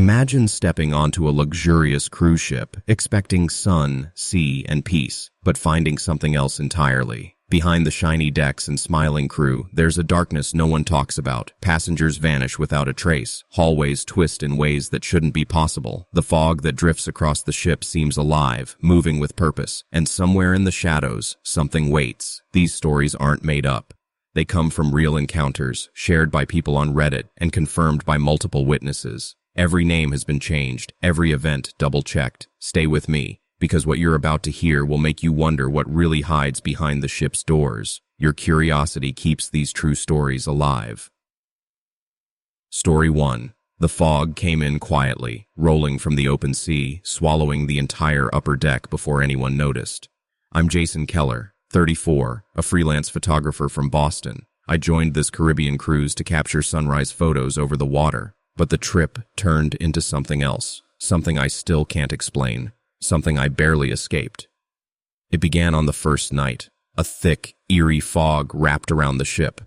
Imagine stepping onto a luxurious cruise ship, expecting sun, sea, and peace, but finding something else entirely. Behind the shiny decks and smiling crew, there's a darkness no one talks about. Passengers vanish without a trace. Hallways twist in ways that shouldn't be possible. The fog that drifts across the ship seems alive, moving with purpose. And somewhere in the shadows, something waits. These stories aren't made up. They come from real encounters, shared by people on Reddit, and confirmed by multiple witnesses. Every name has been changed, every event double-checked. Stay with me, because what you're about to hear will make you wonder what really hides behind the ship's doors. Your curiosity keeps these true stories alive. Story 1. The fog came in quietly, rolling from the open sea, swallowing the entire upper deck before anyone noticed. I'm Jason Keller, 34, a freelance photographer from Boston. I joined this Caribbean cruise to capture sunrise photos over the water. But the trip turned into something else, something I still can't explain, something I barely escaped. It began on the first night. A thick, eerie fog wrapped around the ship.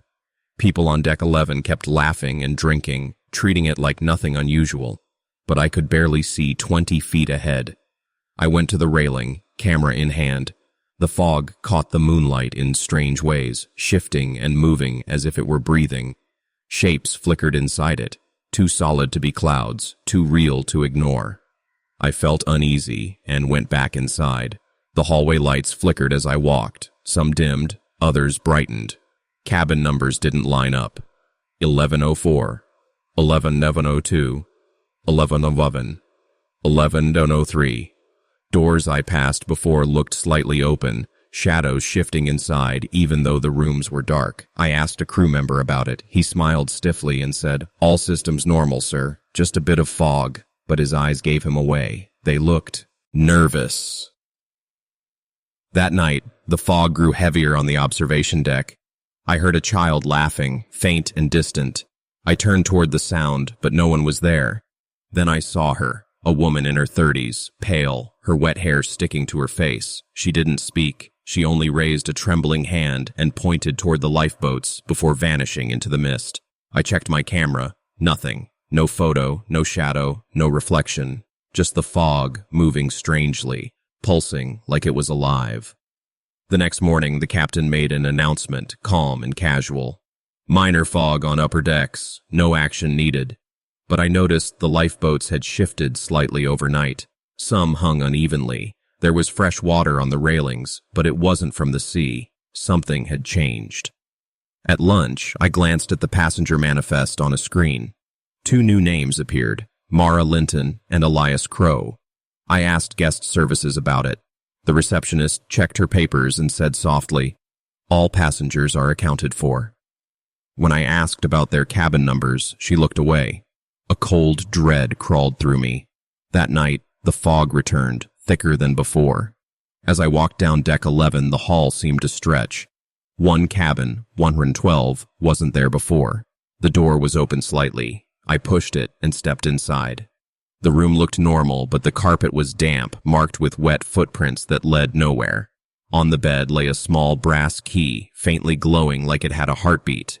People on deck 11 kept laughing and drinking, treating it like nothing unusual. But I could barely see 20 feet ahead. I went to the railing, camera in hand. The fog caught the moonlight in strange ways, shifting and moving as if it were breathing. Shapes flickered inside it. Too solid to be clouds, too real to ignore. I felt uneasy and went back inside. The hallway lights flickered as I walked. Some dimmed, others brightened. Cabin numbers didn't line up. 1104, 1102, 1111, 1103. Doors I passed before looked slightly open, shadows shifting inside even though the rooms were dark. I asked a crew member about it. He smiled stiffly and said, "All systems normal, sir. Just a bit of fog." But his eyes gave him away. They looked nervous. That night, the fog grew heavier on the observation deck. I heard a child laughing, faint and distant. I turned toward the sound, but no one was there. Then I saw her, a woman in her 30s, pale, her wet hair sticking to her face. She didn't speak. She only raised a trembling hand and pointed toward the lifeboats before vanishing into the mist. I checked my camera. Nothing. No photo, no shadow, no reflection. Just the fog moving strangely, pulsing like it was alive. The next morning, the captain made an announcement, calm and casual. Minor fog on upper decks. No action needed. But I noticed the lifeboats had shifted slightly overnight. Some hung unevenly. There was fresh water on the railings, but it wasn't from the sea. Something had changed. At lunch, I glanced at the passenger manifest on a screen. 2 new names appeared, Mara Linton and Elias Crow. I asked guest services about it. The receptionist checked her papers and said softly, "All passengers are accounted for." When I asked about their cabin numbers, she looked away. A cold dread crawled through me. That night, the fog returned, thicker than before. As I walked down deck 11, the hall seemed to stretch. One cabin, 112, wasn't there before. The door was open slightly. I pushed it and stepped inside. The room looked normal, but the carpet was damp, marked with wet footprints that led nowhere. On the bed lay a small brass key, faintly glowing like it had a heartbeat.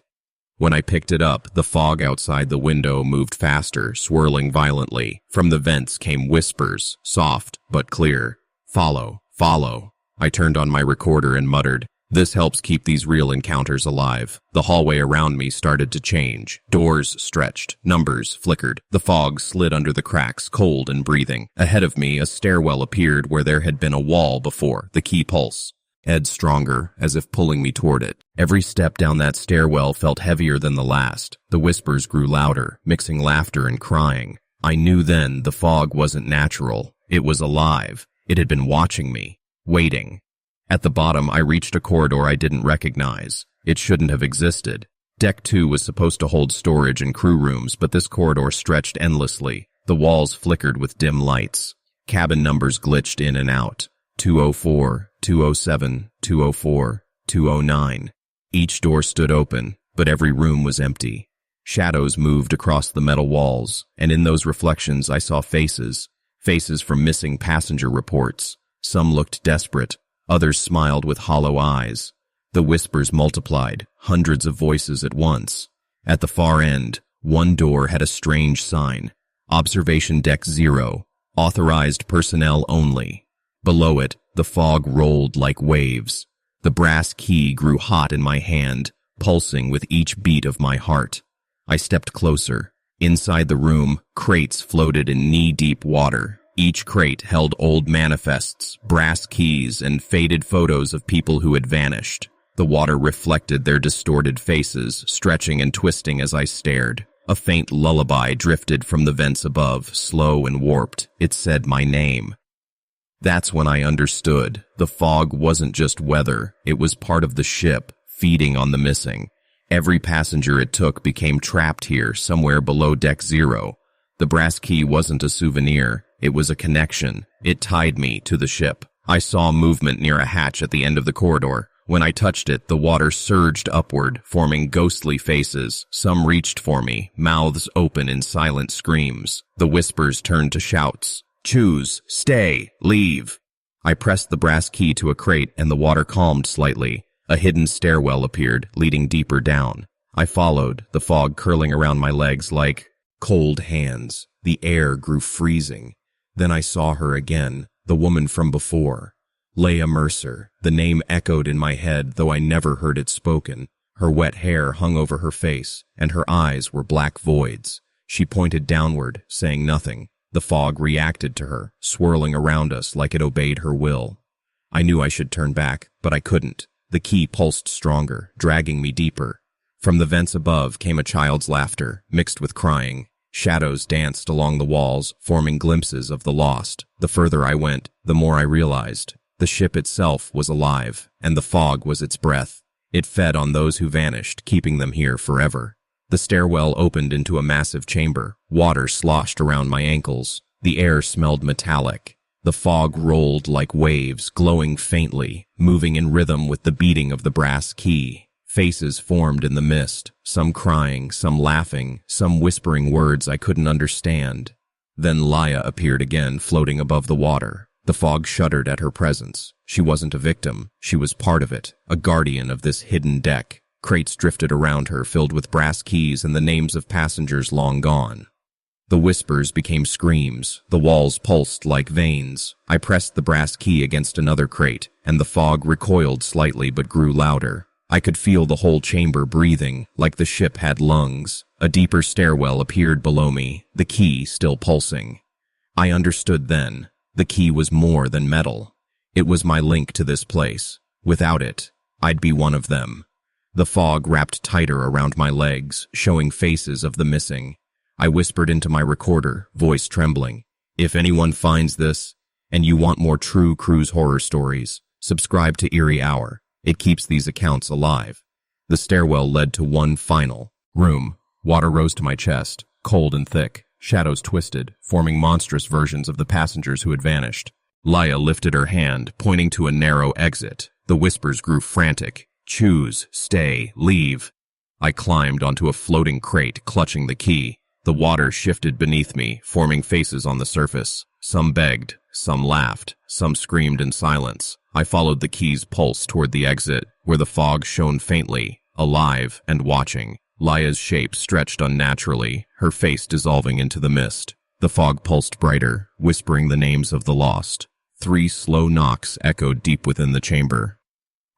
When I picked it up, the fog outside the window moved faster, swirling violently. From the vents came whispers, soft but clear. "Follow, follow." I turned on my recorder and muttered, "This helps keep these real encounters alive." The hallway around me started to change. Doors stretched, numbers flickered. The fog slid under the cracks, cold and breathing. Ahead of me, a stairwell appeared where there had been a wall before, the key pulse. Edged stronger, as if pulling me toward it. Every step down that stairwell felt heavier than the last. The whispers grew louder, mixing laughter and crying. I knew then the fog wasn't natural. It was alive. It had been watching me, waiting. At the bottom, I reached a corridor I didn't recognize. It shouldn't have existed. Deck 2 was supposed to hold storage and crew rooms, but this corridor stretched endlessly. The walls flickered with dim lights. Cabin numbers glitched in and out. 204, 207, 204, 209. Each door stood open, but every room was empty. Shadows moved across the metal walls, and in those reflections I saw faces. Faces from missing passenger reports. Some looked desperate. Others smiled with hollow eyes. The whispers multiplied, hundreds of voices at once. At the far end, one door had a strange sign. Observation Deck 0. Authorized personnel only. Below it, the fog rolled like waves. The brass key grew hot in my hand, pulsing with each beat of my heart. I stepped closer. Inside the room, crates floated in knee-deep water. Each crate held old manifests, brass keys, and faded photos of people who had vanished. The water reflected their distorted faces, stretching and twisting as I stared. A faint lullaby drifted from the vents above, slow and warped. It said my name. That's when I understood. The fog wasn't just weather. It was part of the ship, feeding on the missing. Every passenger it took became trapped here, somewhere below Deck 0. The brass key wasn't a souvenir. It was a connection. It tied me to the ship. I saw movement near a hatch at the end of the corridor. When I touched it, the water surged upward, forming ghostly faces. Some reached for me, mouths open in silent screams. The whispers turned to shouts. Choose, stay, leave. I pressed the brass key to a crate and the water calmed slightly. A hidden stairwell appeared, leading deeper down. I followed, the fog curling around my legs like cold hands. The air grew freezing. Then I saw her again, the woman from before. Leah Mercer. The name echoed in my head, though I never heard it spoken. Her wet hair hung over her face, and her eyes were black voids. She pointed downward, saying nothing. The fog reacted to her, swirling around us like it obeyed her will. I knew I should turn back, but I couldn't. The key pulsed stronger, dragging me deeper. From the vents above came a child's laughter, mixed with crying. Shadows danced along the walls, forming glimpses of the lost. The further I went, the more I realized. The ship itself was alive, and the fog was its breath. It fed on those who vanished, keeping them here forever. The stairwell opened into a massive chamber. Water sloshed around my ankles. The air smelled metallic. The fog rolled like waves, glowing faintly, moving in rhythm with the beating of the brass key. Faces formed in the mist, some crying, some laughing, some whispering words I couldn't understand. Then Leah appeared again, floating above the water. The fog shuddered at her presence. She wasn't a victim. She was part of it, a guardian of this hidden deck. Crates drifted around her, filled with brass keys and the names of passengers long gone. The whispers became screams. The walls pulsed like veins. I pressed the brass key against another crate, and the fog recoiled slightly but grew louder. I could feel the whole chamber breathing, like the ship had lungs. A deeper stairwell appeared below me, the key still pulsing. I understood then. The key was more than metal. It was my link to this place. Without it, I'd be one of them. The fog wrapped tighter around my legs, showing faces of the missing. I whispered into my recorder, voice trembling. If anyone finds this, and you want more true cruise horror stories, subscribe to Eerie Hour. It keeps these accounts alive. The stairwell led to one final room. Water rose to my chest, cold and thick. Shadows twisted, forming monstrous versions of the passengers who had vanished. Leah lifted her hand, pointing to a narrow exit. The whispers grew frantic. Choose, stay, leave. I climbed onto a floating crate, clutching the key. The water shifted beneath me, forming faces on the surface. Some begged, some laughed, some screamed in silence. I followed the key's pulse toward the exit, where the fog shone faintly, alive and watching. Leah's shape stretched unnaturally, her face dissolving into the mist. The fog pulsed brighter, whispering the names of the lost. 3 slow knocks echoed deep within the chamber.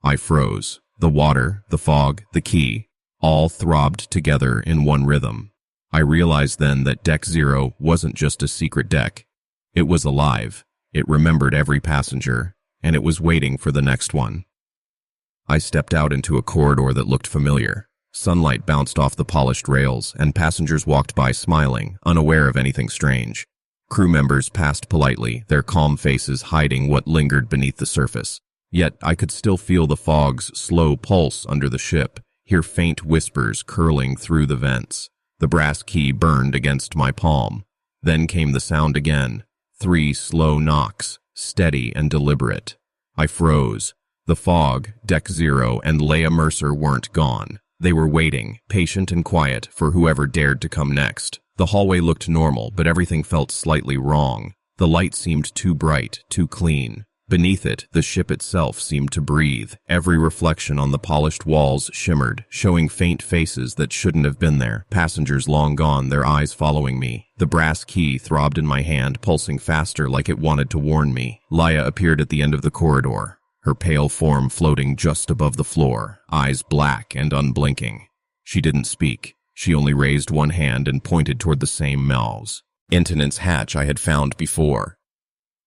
I froze. The water, the fog, the key, all throbbed together in one rhythm. I realized then that Deck 0 wasn't just a secret deck. It was alive. It remembered every passenger, and it was waiting for the next one. I stepped out into a corridor that looked familiar. Sunlight bounced off the polished rails, and passengers walked by smiling, unaware of anything strange. Crew members passed politely, their calm faces hiding what lingered beneath the surface. Yet I could still feel the fog's slow pulse under the ship, hear faint whispers curling through the vents. The brass key burned against my palm. Then came the sound again. 3 slow knocks, steady and deliberate. I froze. The fog, Deck 0, and Leah Mercer weren't gone. They were waiting, patient and quiet, for whoever dared to come next. The hallway looked normal, but everything felt slightly wrong. The light seemed too bright, too clean. Beneath it, the ship itself seemed to breathe. Every reflection on the polished walls shimmered, showing faint faces that shouldn't have been there. Passengers long gone, their eyes following me. The brass key throbbed in my hand, pulsing faster like it wanted to warn me. Laya appeared at the end of the corridor, her pale form floating just above the floor, eyes black and unblinking. She didn't speak. She only raised one hand and pointed toward the same maintenance hatch I had found before.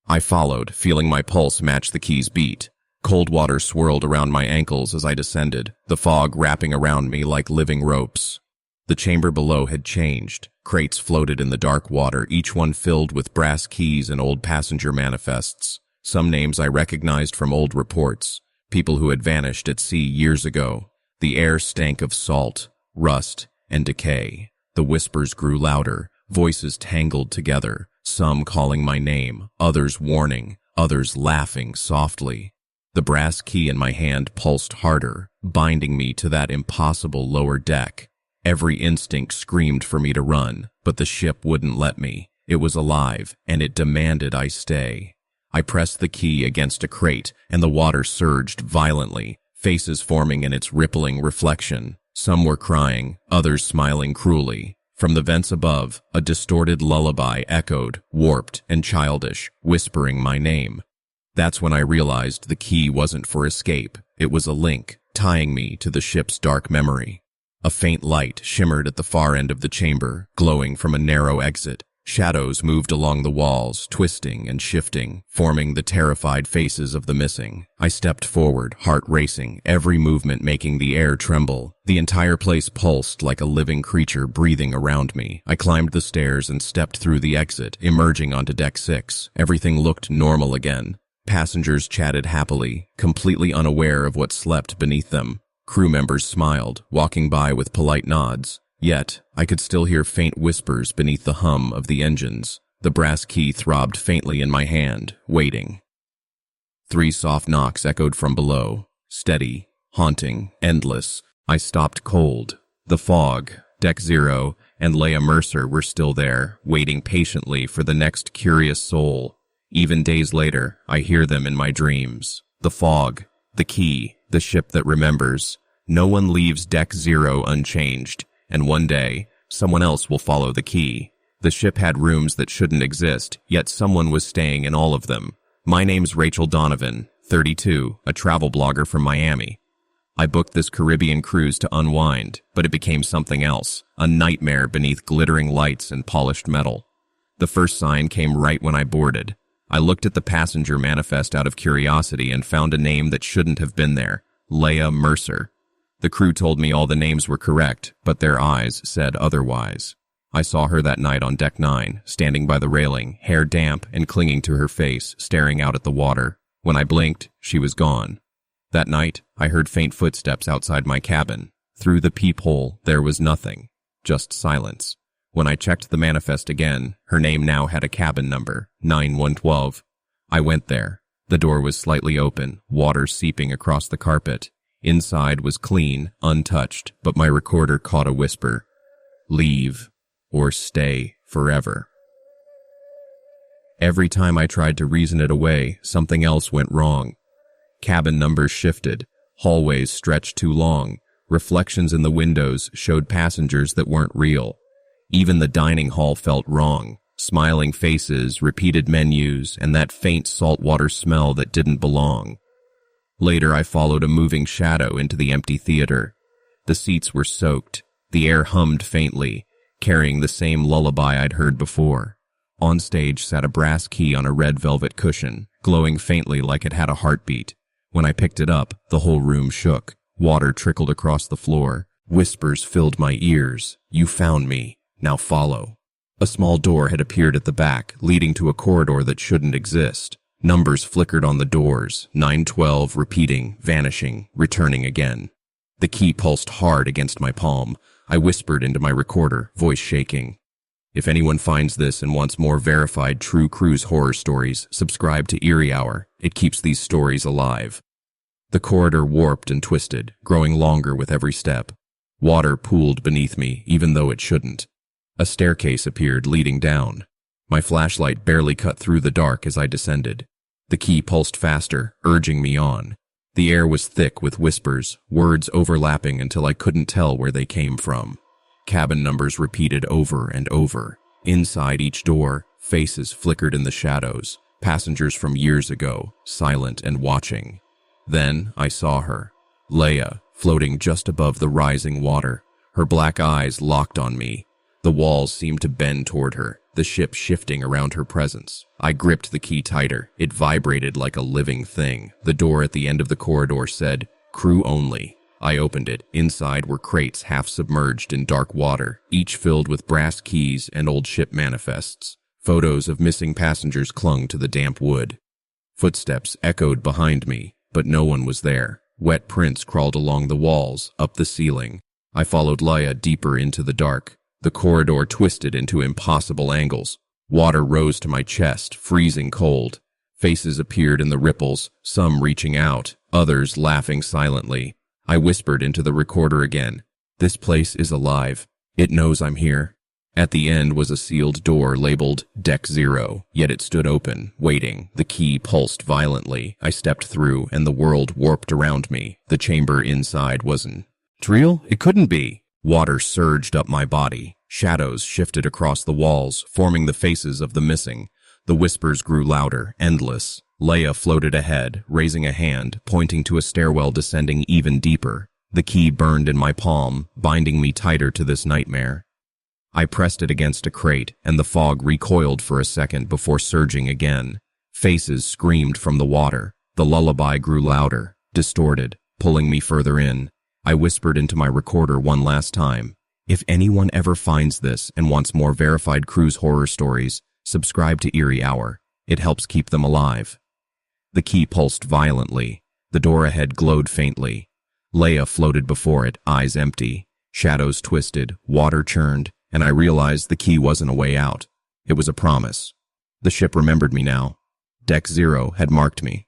I followed, feeling my pulse match the key's beat. Cold water swirled around my ankles as I descended, the fog wrapping around me like living ropes. The chamber below had changed. Crates floated in the dark water, each one filled with brass keys and old passenger manifests. Some names I recognized from old reports, people who had vanished at sea years ago. The air stank of salt, rust, and decay. The whispers grew louder, voices tangled together, some calling my name, others warning, others laughing softly. The brass key in my hand pulsed harder, binding me to that impossible lower deck. Every instinct screamed for me to run, but the ship wouldn't let me. It was alive, and it demanded I stay. I pressed the key against a crate, and the water surged violently, faces forming in its rippling reflection. Some were crying, others smiling cruelly. From the vents above, a distorted lullaby echoed, warped and childish, whispering my name. That's when I realized the key wasn't for escape. It was a link, tying me to the ship's dark memory. A faint light shimmered at the far end of the chamber, glowing from a narrow exit. Shadows moved along the walls, twisting and shifting, forming the terrified faces of the missing. I stepped forward, heart racing, every movement making the air tremble. The entire place pulsed like a living creature breathing around me. I climbed the stairs and stepped through the exit, emerging onto deck 6. Everything looked normal again. Passengers chatted happily, completely unaware of what slept beneath them. Crew members smiled, walking by with polite nods. Yet, I could still hear faint whispers beneath the hum of the engines. The brass key throbbed faintly in my hand, waiting. 3 soft knocks echoed from below, steady, haunting, endless. I stopped cold. The fog, Deck 0, and Leia Mercer were still there, waiting patiently for the next curious soul. Even days later, I hear them in my dreams. The fog, the key, the ship that remembers. No one leaves Deck 0 unchanged. And one day, someone else will follow the key. The ship had rooms that shouldn't exist, yet someone was staying in all of them. My name's Rachel Donovan, 32, a travel blogger from Miami. I booked this Caribbean cruise to unwind, but it became something else, a nightmare beneath glittering lights and polished metal. The first sign came right when I boarded. I looked at the passenger manifest out of curiosity and found a name that shouldn't have been there, Leia Mercer. The crew told me all the names were correct, but their eyes said otherwise. I saw her that night on Deck 9, standing by the railing, hair damp and clinging to her face, staring out at the water. When I blinked, she was gone. That night, I heard faint footsteps outside my cabin. Through the peephole, there was nothing, just silence. When I checked the manifest again, her name now had a cabin number, 9112. I went there. The door was slightly open, water seeping across the carpet. Inside was clean, untouched, but my recorder caught a whisper. Leave, or stay forever. Every time I tried to reason it away, something else went wrong. Cabin numbers shifted, hallways stretched too long, reflections in the windows showed passengers that weren't real. Even the dining hall felt wrong, smiling faces, repeated menus, and that faint saltwater smell that didn't belong. Later, I followed a moving shadow into the empty theater. The seats were soaked. The air hummed faintly, carrying the same lullaby I'd heard before. On stage sat a brass key on a red velvet cushion, glowing faintly like it had a heartbeat. When I picked it up, the whole room shook. Water trickled across the floor. Whispers filled my ears. You found me. Now follow. A small door had appeared at the back, leading to a corridor that shouldn't exist. Numbers flickered on the doors, 912 repeating, vanishing, returning again. The key pulsed hard against my palm. I whispered into my recorder, voice shaking. If anyone finds this and wants more verified true cruise horror stories, subscribe to Eerie Hour. It keeps these stories alive. The corridor warped and twisted, growing longer with every step. Water pooled beneath me, even though it shouldn't. A staircase appeared leading down. My flashlight barely cut through the dark as I descended. The key pulsed faster, urging me on. The air was thick with whispers, words overlapping until I couldn't tell where they came from. Cabin numbers repeated over and over. Inside each door, faces flickered in the shadows, passengers from years ago, silent and watching. Then I saw her, Leia, floating just above the rising water, her black eyes locked on me. The walls seemed to bend toward her, the ship shifting around her presence. I gripped the key tighter. It vibrated like a living thing. The door at the end of the corridor said, "Crew only." I opened it. Inside were crates half submerged in dark water, each filled with brass keys and old ship manifests. Photos of missing passengers clung to the damp wood. Footsteps echoed behind me, but no one was there. Wet prints crawled along the walls, up the ceiling. I followed Leia deeper into the dark. The corridor twisted into impossible angles. Water rose to my chest, freezing cold. Faces appeared in the ripples, some reaching out, others laughing silently. I whispered into the recorder again. "This place is alive. It knows I'm here." At the end was a sealed door labeled Deck 0, yet it stood open, waiting. The key pulsed violently. I stepped through, and the world warped around me. The chamber inside wasn't real. It couldn't be. Water surged up my body. Shadows shifted across the walls, forming the faces of the missing. The whispers grew louder, endless. Leia floated ahead, raising a hand, pointing to a stairwell descending even deeper. The key burned in my palm, binding me tighter to this nightmare. I pressed it against a crate, and the fog recoiled for a second before surging again. Faces screamed from the water. The lullaby grew louder, distorted, pulling me further in. I whispered into my recorder one last time. If anyone ever finds this and wants more verified cruise horror stories, subscribe to Eerie Hour. It helps keep them alive. The key pulsed violently. The door ahead glowed faintly. Leia floated before it, eyes empty. Shadows twisted, water churned, and I realized the key wasn't a way out. It was a promise. The ship remembered me now. Deck 0 had marked me.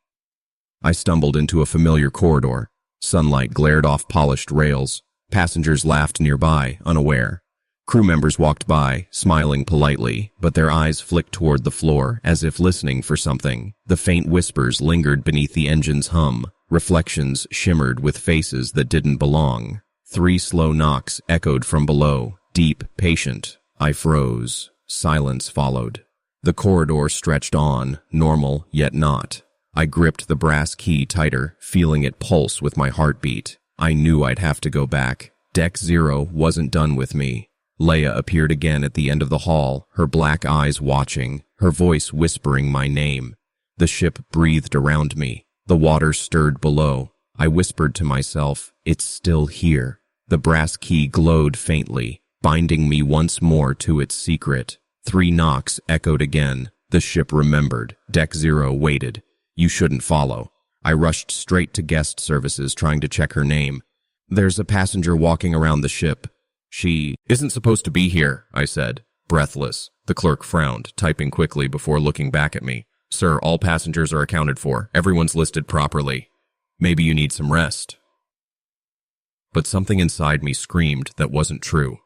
I stumbled into a familiar corridor. Sunlight glared off polished rails. Passengers laughed nearby, unaware. Crew members walked by, smiling politely, but their eyes flicked toward the floor, as if listening for something. The faint whispers lingered beneath the engine's hum. Reflections shimmered with faces that didn't belong. 3 slow knocks echoed from below, deep, patient. I froze. Silence followed. The corridor stretched on, normal yet not. I gripped the brass key tighter, feeling it pulse with my heartbeat. I knew I'd have to go back. Deck 0 wasn't done with me. Leia appeared again at the end of the hall, her black eyes watching, her voice whispering my name. The ship breathed around me. The water stirred below. I whispered to myself, "It's still here." The brass key glowed faintly, binding me once more to its secret. 3 knocks echoed again. The ship remembered. Deck 0 waited. "You shouldn't follow." I rushed straight to guest services, trying to check her name. "There's a passenger walking around the ship. She isn't supposed to be here," I said, breathless. The clerk frowned, typing quickly before looking back at me. "Sir, all passengers are accounted for. Everyone's listed properly. Maybe you need some rest." But something inside me screamed that wasn't true.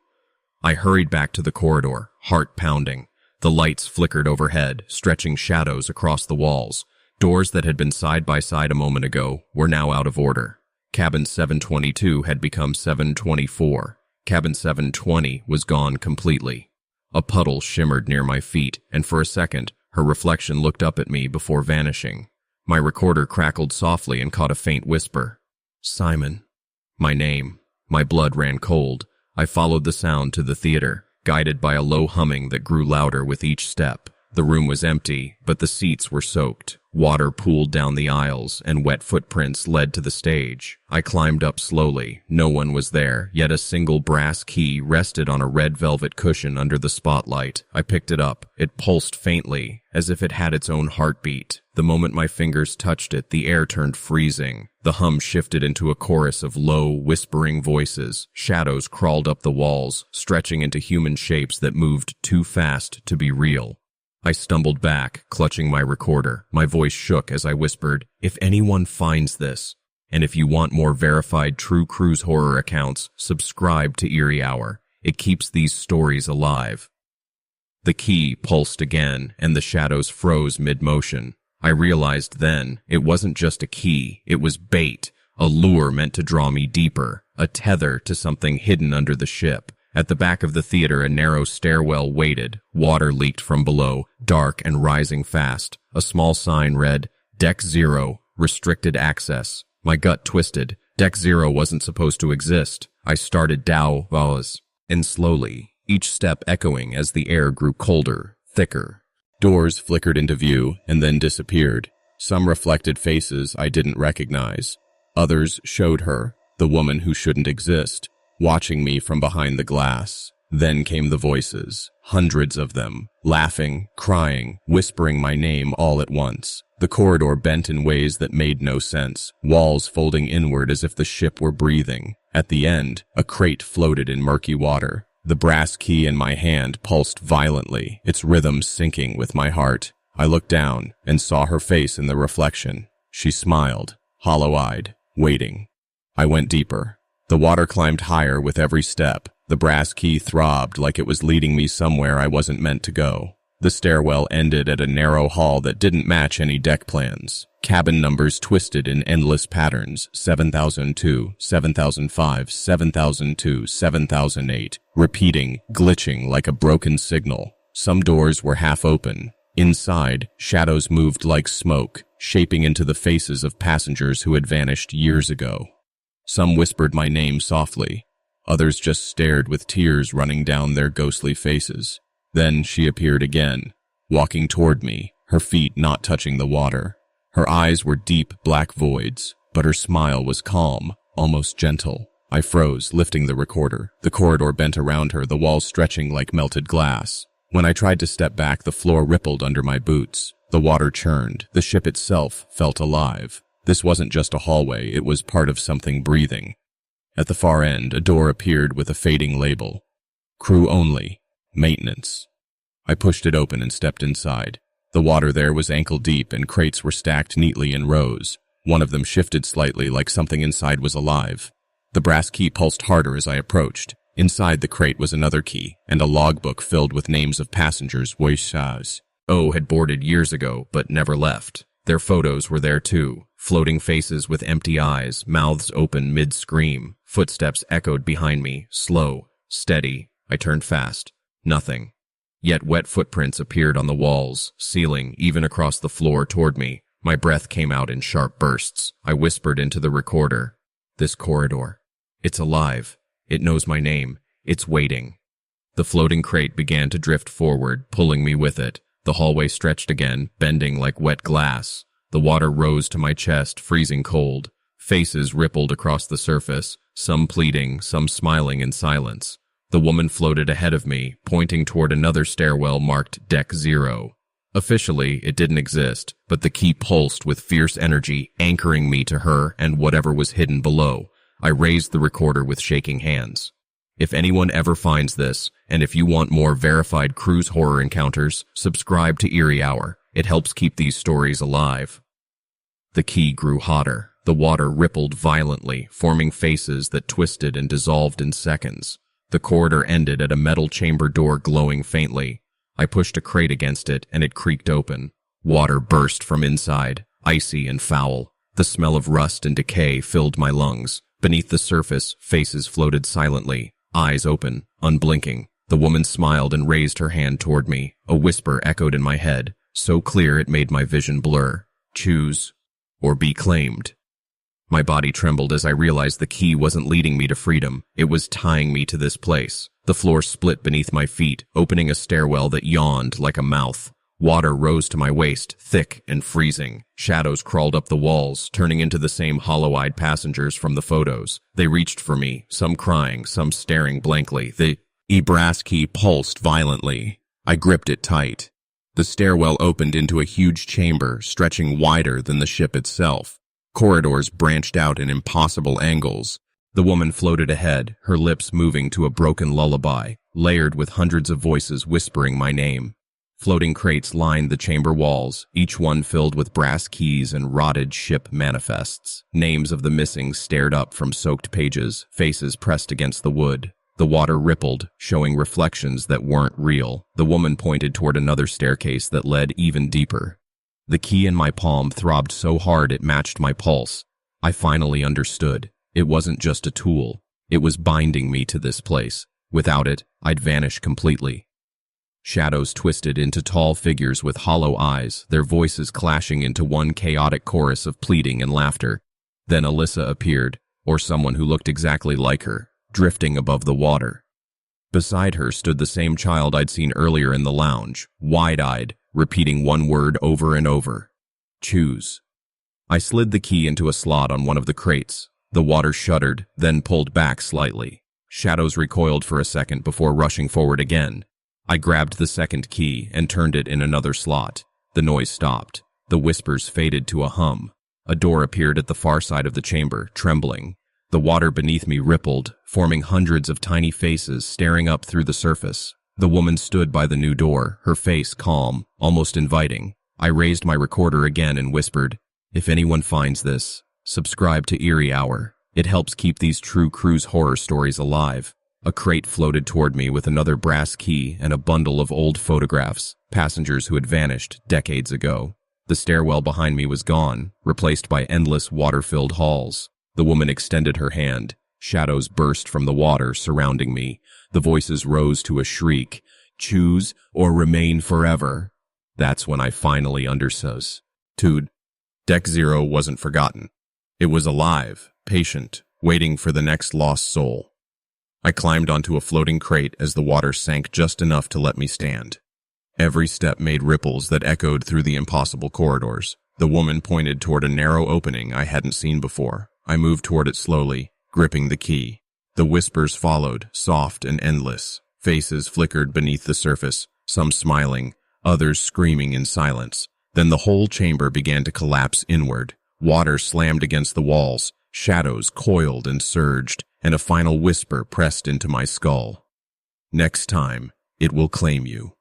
I hurried back to the corridor, heart pounding. The lights flickered overhead, stretching shadows across the walls. Doors that had been side by side a moment ago were now out of order. Cabin 722 had become 724. Cabin 720 was gone completely. A puddle shimmered near my feet, and for a second, her reflection looked up at me before vanishing. My recorder crackled softly and caught a faint whisper. "Simon." My name. My blood ran cold. I followed the sound to the theater, guided by a low humming that grew louder with each step. The room was empty, but the seats were soaked. Water pooled down the aisles, and wet footprints led to the stage. I climbed up slowly. No one was there, yet a single brass key rested on a red velvet cushion under the spotlight. I picked it up. It pulsed faintly, as if it had its own heartbeat. The moment my fingers touched it, the air turned freezing. The hum shifted into a chorus of low, whispering voices. Shadows crawled up the walls, stretching into human shapes that moved too fast to be real. I stumbled back, clutching my recorder. My voice shook as I whispered, "If anyone finds this, and if you want more verified true cruise horror accounts, subscribe to Eerie Hour. It keeps these stories alive." The key pulsed again, and the shadows froze mid-motion. I realized then it wasn't just a key, it was bait, a lure meant to draw me deeper, a tether to something hidden under the ship. At the back of the theater, a narrow stairwell waited. Water leaked from below, dark and rising fast. A small sign read, Deck 0, restricted access. My gut twisted. Deck 0 wasn't supposed to exist. I started down, and slowly, each step echoing as the air grew colder, thicker. Doors flickered into view and then disappeared. Some reflected faces I didn't recognize. Others showed her, the woman who shouldn't exist, watching me from behind the glass. Then came the voices, hundreds of them, laughing, crying, whispering my name all at once. The corridor bent in ways that made no sense, walls folding inward as if the ship were breathing. At the end, a crate floated in murky water. The brass key in my hand pulsed violently, its rhythm syncing with my heart. I looked down and saw her face in the reflection. She smiled, hollow-eyed, waiting. I went deeper. The water climbed higher with every step. The brass key throbbed like it was leading me somewhere I wasn't meant to go. The stairwell ended at a narrow hall that didn't match any deck plans. Cabin numbers twisted in endless patterns, 7002, 7005, 7002, 7008, repeating, glitching like a broken signal. Some doors were half open. Inside, shadows moved like smoke, shaping into the faces of passengers who had vanished years ago. Some whispered my name softly. Others just stared with tears running down their ghostly faces. Then she appeared again, walking toward me, her feet not touching the water. Her eyes were deep black voids, but her smile was calm, almost gentle. I froze, lifting the recorder. The corridor bent around her, the walls stretching like melted glass. When I tried to step back, the floor rippled under my boots. The water churned. The ship itself felt alive. This wasn't just a hallway, it was part of something breathing. At the far end, a door appeared with a fading label. Crew only. Maintenance. I pushed it open and stepped inside. The water there was ankle deep and crates were stacked neatly in rows. One of them shifted slightly like something inside was alive. The brass key pulsed harder as I approached. Inside the crate was another key and a logbook filled with names of passengers O had boarded years ago but never left. Their photos were there too, floating faces with empty eyes, mouths open mid-scream. Footsteps echoed behind me, slow, steady. I turned fast. Nothing. Yet wet footprints appeared on the walls, ceiling, even across the floor toward me. My breath came out in sharp bursts. I whispered into the recorder. This corridor. It's alive. It knows my name. It's waiting. The floating crate began to drift forward, pulling me with it. The hallway stretched again, bending like wet glass. The water rose to my chest, freezing cold. Faces rippled across the surface, some pleading, some smiling in silence. The woman floated ahead of me, pointing toward another stairwell marked Deck 0. Officially, it didn't exist, but the key pulsed with fierce energy, anchoring me to her and whatever was hidden below. I raised the recorder with shaking hands. If anyone ever finds this, and if you want more verified cruise horror encounters, subscribe to Eerie Hour. It helps keep these stories alive. The key grew hotter. The water rippled violently, forming faces that twisted and dissolved in seconds. The corridor ended at a metal chamber door glowing faintly. I pushed a crate against it, and it creaked open. Water burst from inside, icy and foul. The smell of rust and decay filled my lungs. Beneath the surface, faces floated silently, eyes open, unblinking. The woman smiled and raised her hand toward me. A whisper echoed in my head, so clear it made my vision blur. Choose, or be claimed. My body trembled as I realized the key wasn't leading me to freedom. It was tying me to this place. The floor split beneath my feet, opening a stairwell that yawned like a mouth. Water rose to my waist, thick and freezing. Shadows crawled up the walls, turning into the same hollow-eyed passengers from the photos. They reached for me, some crying, some staring blankly. The brass key pulsed violently. I gripped it tight. The stairwell opened into a huge chamber, stretching wider than the ship itself. Corridors branched out in impossible angles. The woman floated ahead, her lips moving to a broken lullaby, layered with hundreds of voices whispering my name. Floating crates lined the chamber walls, each one filled with brass keys and rotted ship manifests. Names of the missing stared up from soaked pages, faces pressed against the wood. The water rippled, showing reflections that weren't real. The woman pointed toward another staircase that led even deeper. The key in my palm throbbed so hard it matched my pulse. I finally understood. It wasn't just a tool. It was binding me to this place. Without it, I'd vanish completely. Shadows twisted into tall figures with hollow eyes, their voices clashing into one chaotic chorus of pleading and laughter. Then Alyssa appeared, or someone who looked exactly like her, drifting above the water. Beside her stood the same child I'd seen earlier in the lounge, wide-eyed, repeating one word over and over. Choose. I slid the key into a slot on one of the crates. The water shuddered, then pulled back slightly. Shadows recoiled for a second before rushing forward again. I grabbed the second key and turned it in another slot. The noise stopped. The whispers faded to a hum. A door appeared at the far side of the chamber, trembling. The water beneath me rippled, forming hundreds of tiny faces staring up through the surface. The woman stood by the new door, her face calm, almost inviting. I raised my recorder again and whispered, "If anyone finds this, subscribe to Eerie Hour. It helps keep these true cruise horror stories alive." A crate floated toward me with another brass key and a bundle of old photographs, passengers who had vanished decades ago. The stairwell behind me was gone, replaced by endless water-filled halls. The woman extended her hand. Shadows burst from the water surrounding me. The voices rose to a shriek. Choose or remain forever. That's when I finally understood. Deck Zero wasn't forgotten. It was alive, patient, waiting for the next lost soul. I climbed onto a floating crate as the water sank just enough to let me stand. Every step made ripples that echoed through the impossible corridors. The woman pointed toward a narrow opening I hadn't seen before. I moved toward it slowly, gripping the key. The whispers followed, soft and endless. Faces flickered beneath the surface, some smiling, others screaming in silence. Then the whole chamber began to collapse inward. Water slammed against the walls, shadows coiled and surged, and a final whisper pressed into my skull. Next time, it will claim you.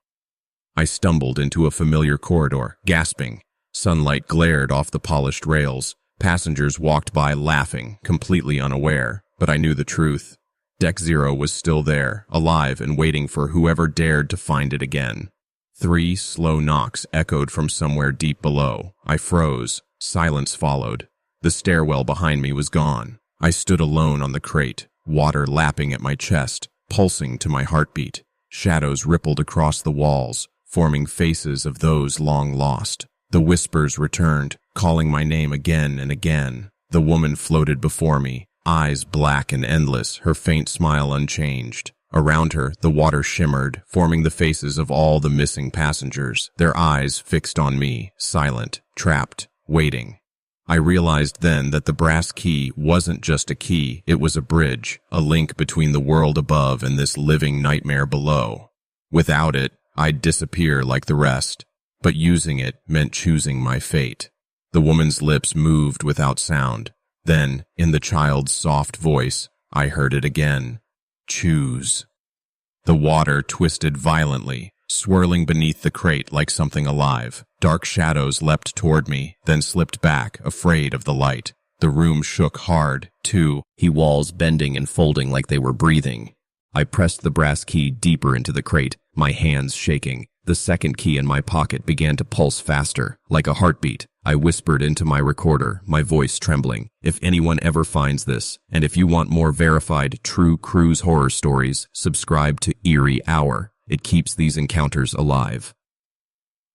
I stumbled into a familiar corridor, gasping. Sunlight glared off the polished rails. Passengers walked by laughing, completely unaware, but I knew the truth. Deck Zero was still there, alive and waiting for whoever dared to find it again. 3 slow knocks echoed from somewhere deep below. I froze. Silence followed. The stairwell behind me was gone. I stood alone on the crate, water lapping at my chest, pulsing to my heartbeat. Shadows rippled across the walls, forming faces of those long lost. The whispers returned, calling my name again and again. The woman floated before me, eyes black and endless, her faint smile unchanged. Around her, the water shimmered, forming the faces of all the missing passengers, their eyes fixed on me, silent, trapped, waiting. I realized then that the brass key wasn't just a key, it was a bridge, a link between the world above and this living nightmare below. Without it, I'd disappear like the rest, but using it meant choosing my fate. The woman's lips moved without sound. Then, in the child's soft voice, I heard it again. Choose. The water twisted violently, swirling beneath the crate like something alive. Dark shadows leapt toward me, then slipped back, afraid of the light. The room shook hard, too, walls bending and folding like they were breathing. I pressed the brass key deeper into the crate, my hands shaking. The second key in my pocket began to pulse faster, like a heartbeat. I whispered into my recorder, my voice trembling. If anyone ever finds this, and if you want more verified, true cruise horror stories, subscribe to Eerie Hour. It keeps these encounters alive.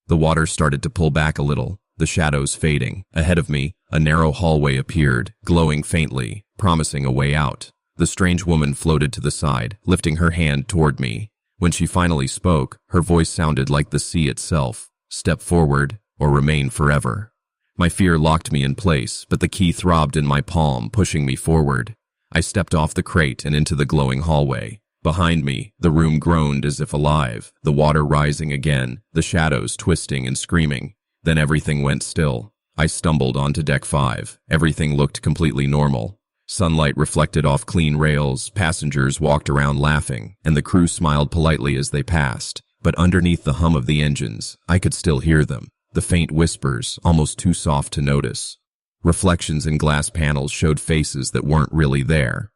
The water started to pull back a little, the shadows fading. Ahead of me, a narrow hallway appeared, glowing faintly, promising a way out. The strange woman floated to the side, lifting her hand toward me. When she finally spoke, her voice sounded like the sea itself. Step forward, or remain forever. My fear locked me in place, but the key throbbed in my palm, pushing me forward. I stepped off the crate and into the glowing hallway. Behind me, the room groaned as if alive, the water rising again, the shadows twisting and screaming. Then everything went still. I stumbled onto Deck 5. Everything looked completely normal. Sunlight reflected off clean rails, passengers walked around laughing, and the crew smiled politely as they passed. But underneath the hum of the engines, I could still hear them, the faint whispers, almost too soft to notice. Reflections in glass panels showed faces that weren't really there.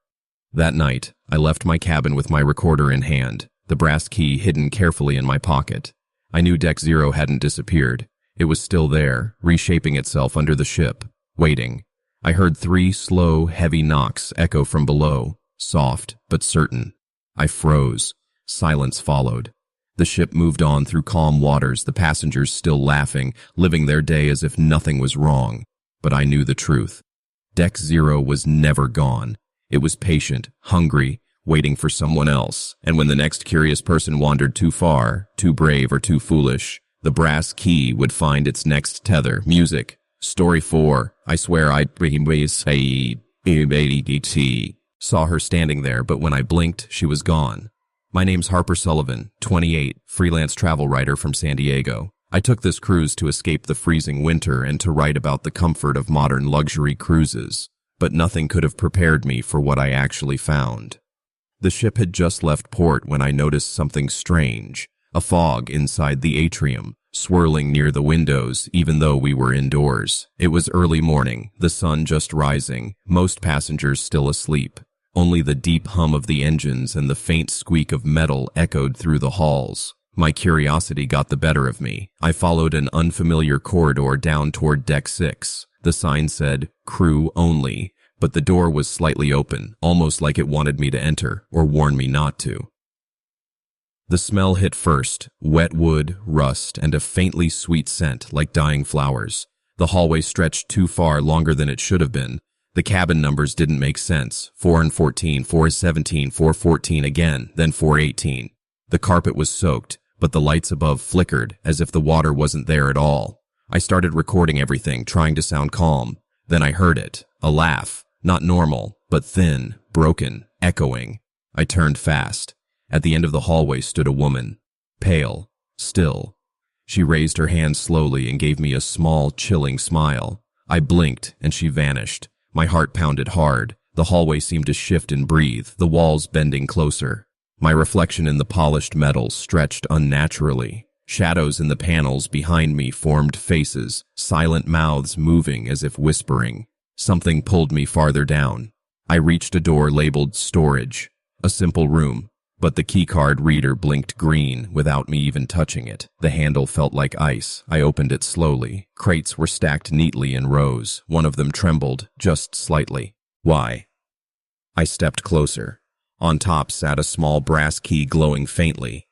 That night, I left my cabin with my recorder in hand, the brass key hidden carefully in my pocket. I knew Deck Zero hadn't disappeared. It was still there, reshaping itself under the ship, waiting. I heard 3 slow, heavy knocks echo from below, soft but certain. I froze. Silence followed. The ship moved on through calm waters, the passengers still laughing, living their day as if nothing was wrong. But I knew the truth. Deck 0 was never gone. It was patient, hungry, waiting for someone else. And when the next curious person wandered too far, too brave or too foolish, the brass key would find its next tether. Music. Story 4. I swear I'd say saw her standing there, but when I blinked, she was gone. My name's Harper Sullivan, 28, freelance travel writer from San Diego. I took this cruise to escape the freezing winter and to write about the comfort of modern luxury cruises. But nothing could have prepared me for what I actually found. The ship had just left port when I noticed something strange. A fog inside the atrium, swirling near the windows even though we were indoors. It was early morning, the sun just rising, most passengers still asleep. Only the deep hum of the engines and the faint squeak of metal echoed through the halls. My curiosity got the better of me. I followed an unfamiliar corridor down toward Deck 6. The sign said, "Crew only," but the door was slightly open, almost like it wanted me to enter, or warn me not to. The smell hit first, wet wood, rust, and a faintly sweet scent like dying flowers. The hallway stretched too far, longer than it should have been. The cabin numbers didn't make sense. 4 and 14, 4 is 17, 414 again, then 418. The carpet was soaked, but the lights above flickered as if the water wasn't there at all. I started recording everything, trying to sound calm. Then I heard it, a laugh, not normal, but thin, broken, echoing. I turned fast. At the end of the hallway stood a woman, pale, still. She raised her hand slowly and gave me a small, chilling smile. I blinked, and she vanished. My heart pounded hard. The hallway seemed to shift and breathe, the walls bending closer. My reflection in the polished metal stretched unnaturally. Shadows in the panels behind me formed faces, silent mouths moving as if whispering. Something pulled me farther down. I reached a door labeled storage, a simple room, but the keycard reader blinked green without me even touching it. The handle felt like ice. I opened it slowly. Crates were stacked neatly in rows. One of them trembled, just slightly. Why? I stepped closer. On top sat a small brass key glowing faintly.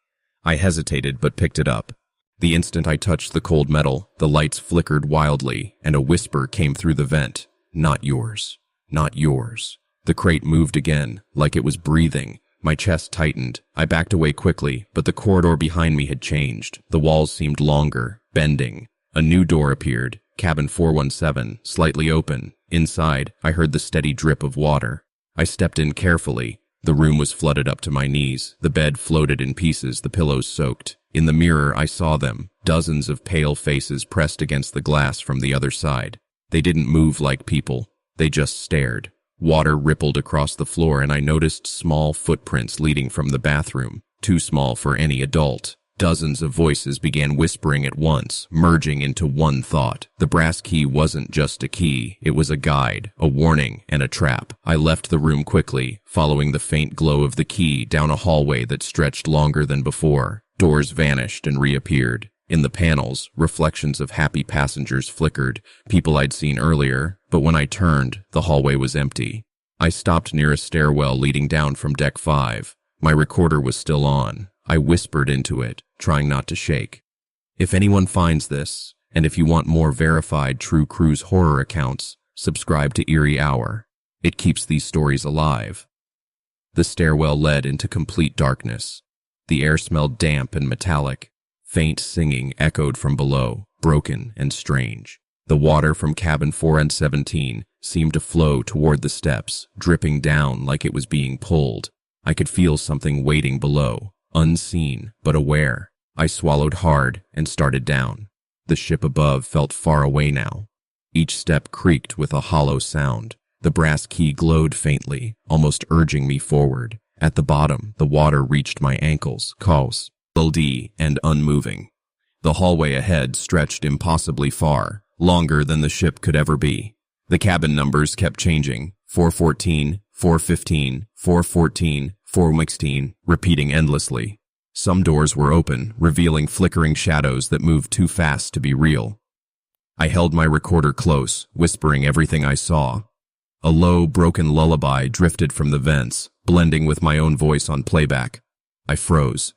I hesitated but picked it up. The instant I touched the cold metal, the lights flickered wildly, and a whisper came through the vent. Not yours. Not yours. The crate moved again, like it was breathing. My chest tightened. I backed away quickly, but the corridor behind me had changed. The walls seemed longer, bending. A new door appeared, cabin 417, slightly open. Inside, I heard the steady drip of water. I stepped in carefully. The room was flooded up to my knees. The bed floated in pieces, the pillows soaked. In the mirror, I saw them, dozens of pale faces pressed against the glass from the other side. They didn't move like people. They just stared. Water rippled across the floor, and I noticed small footprints leading from the bathroom, too small for any adult. Dozens of voices began whispering at once, merging into one thought. The brass key wasn't just a key, it was a guide, a warning, and a trap. I left the room quickly, following the faint glow of the key down a hallway that stretched longer than before. Doors vanished and reappeared. In the panels, reflections of happy passengers flickered, people I'd seen earlier, but when I turned, the hallway was empty. I stopped near a stairwell leading down from Deck 5. My recorder was still on. I whispered into it, trying not to shake. If anyone finds this, and if you want more verified true cruise horror accounts, subscribe to Eerie Hour. It keeps these stories alive. The stairwell led into complete darkness. The air smelled damp and metallic. Faint singing echoed from below, broken and strange. The water from cabin 417 seemed to flow toward the steps, dripping down like it was being pulled. I could feel something waiting below, unseen but aware. I swallowed hard and started down. The ship above felt far away now. Each step creaked with a hollow sound. The brass key glowed faintly, almost urging me forward. At the bottom, the water reached my ankles, calls, and unmoving. The hallway ahead stretched impossibly far, longer than the ship could ever be. The cabin numbers kept changing, 414, 415, 414, 416, repeating endlessly. Some doors were open, revealing flickering shadows that moved too fast to be real. I held my recorder close, whispering everything I saw. A low, broken lullaby drifted from the vents, blending with my own voice on playback. I froze.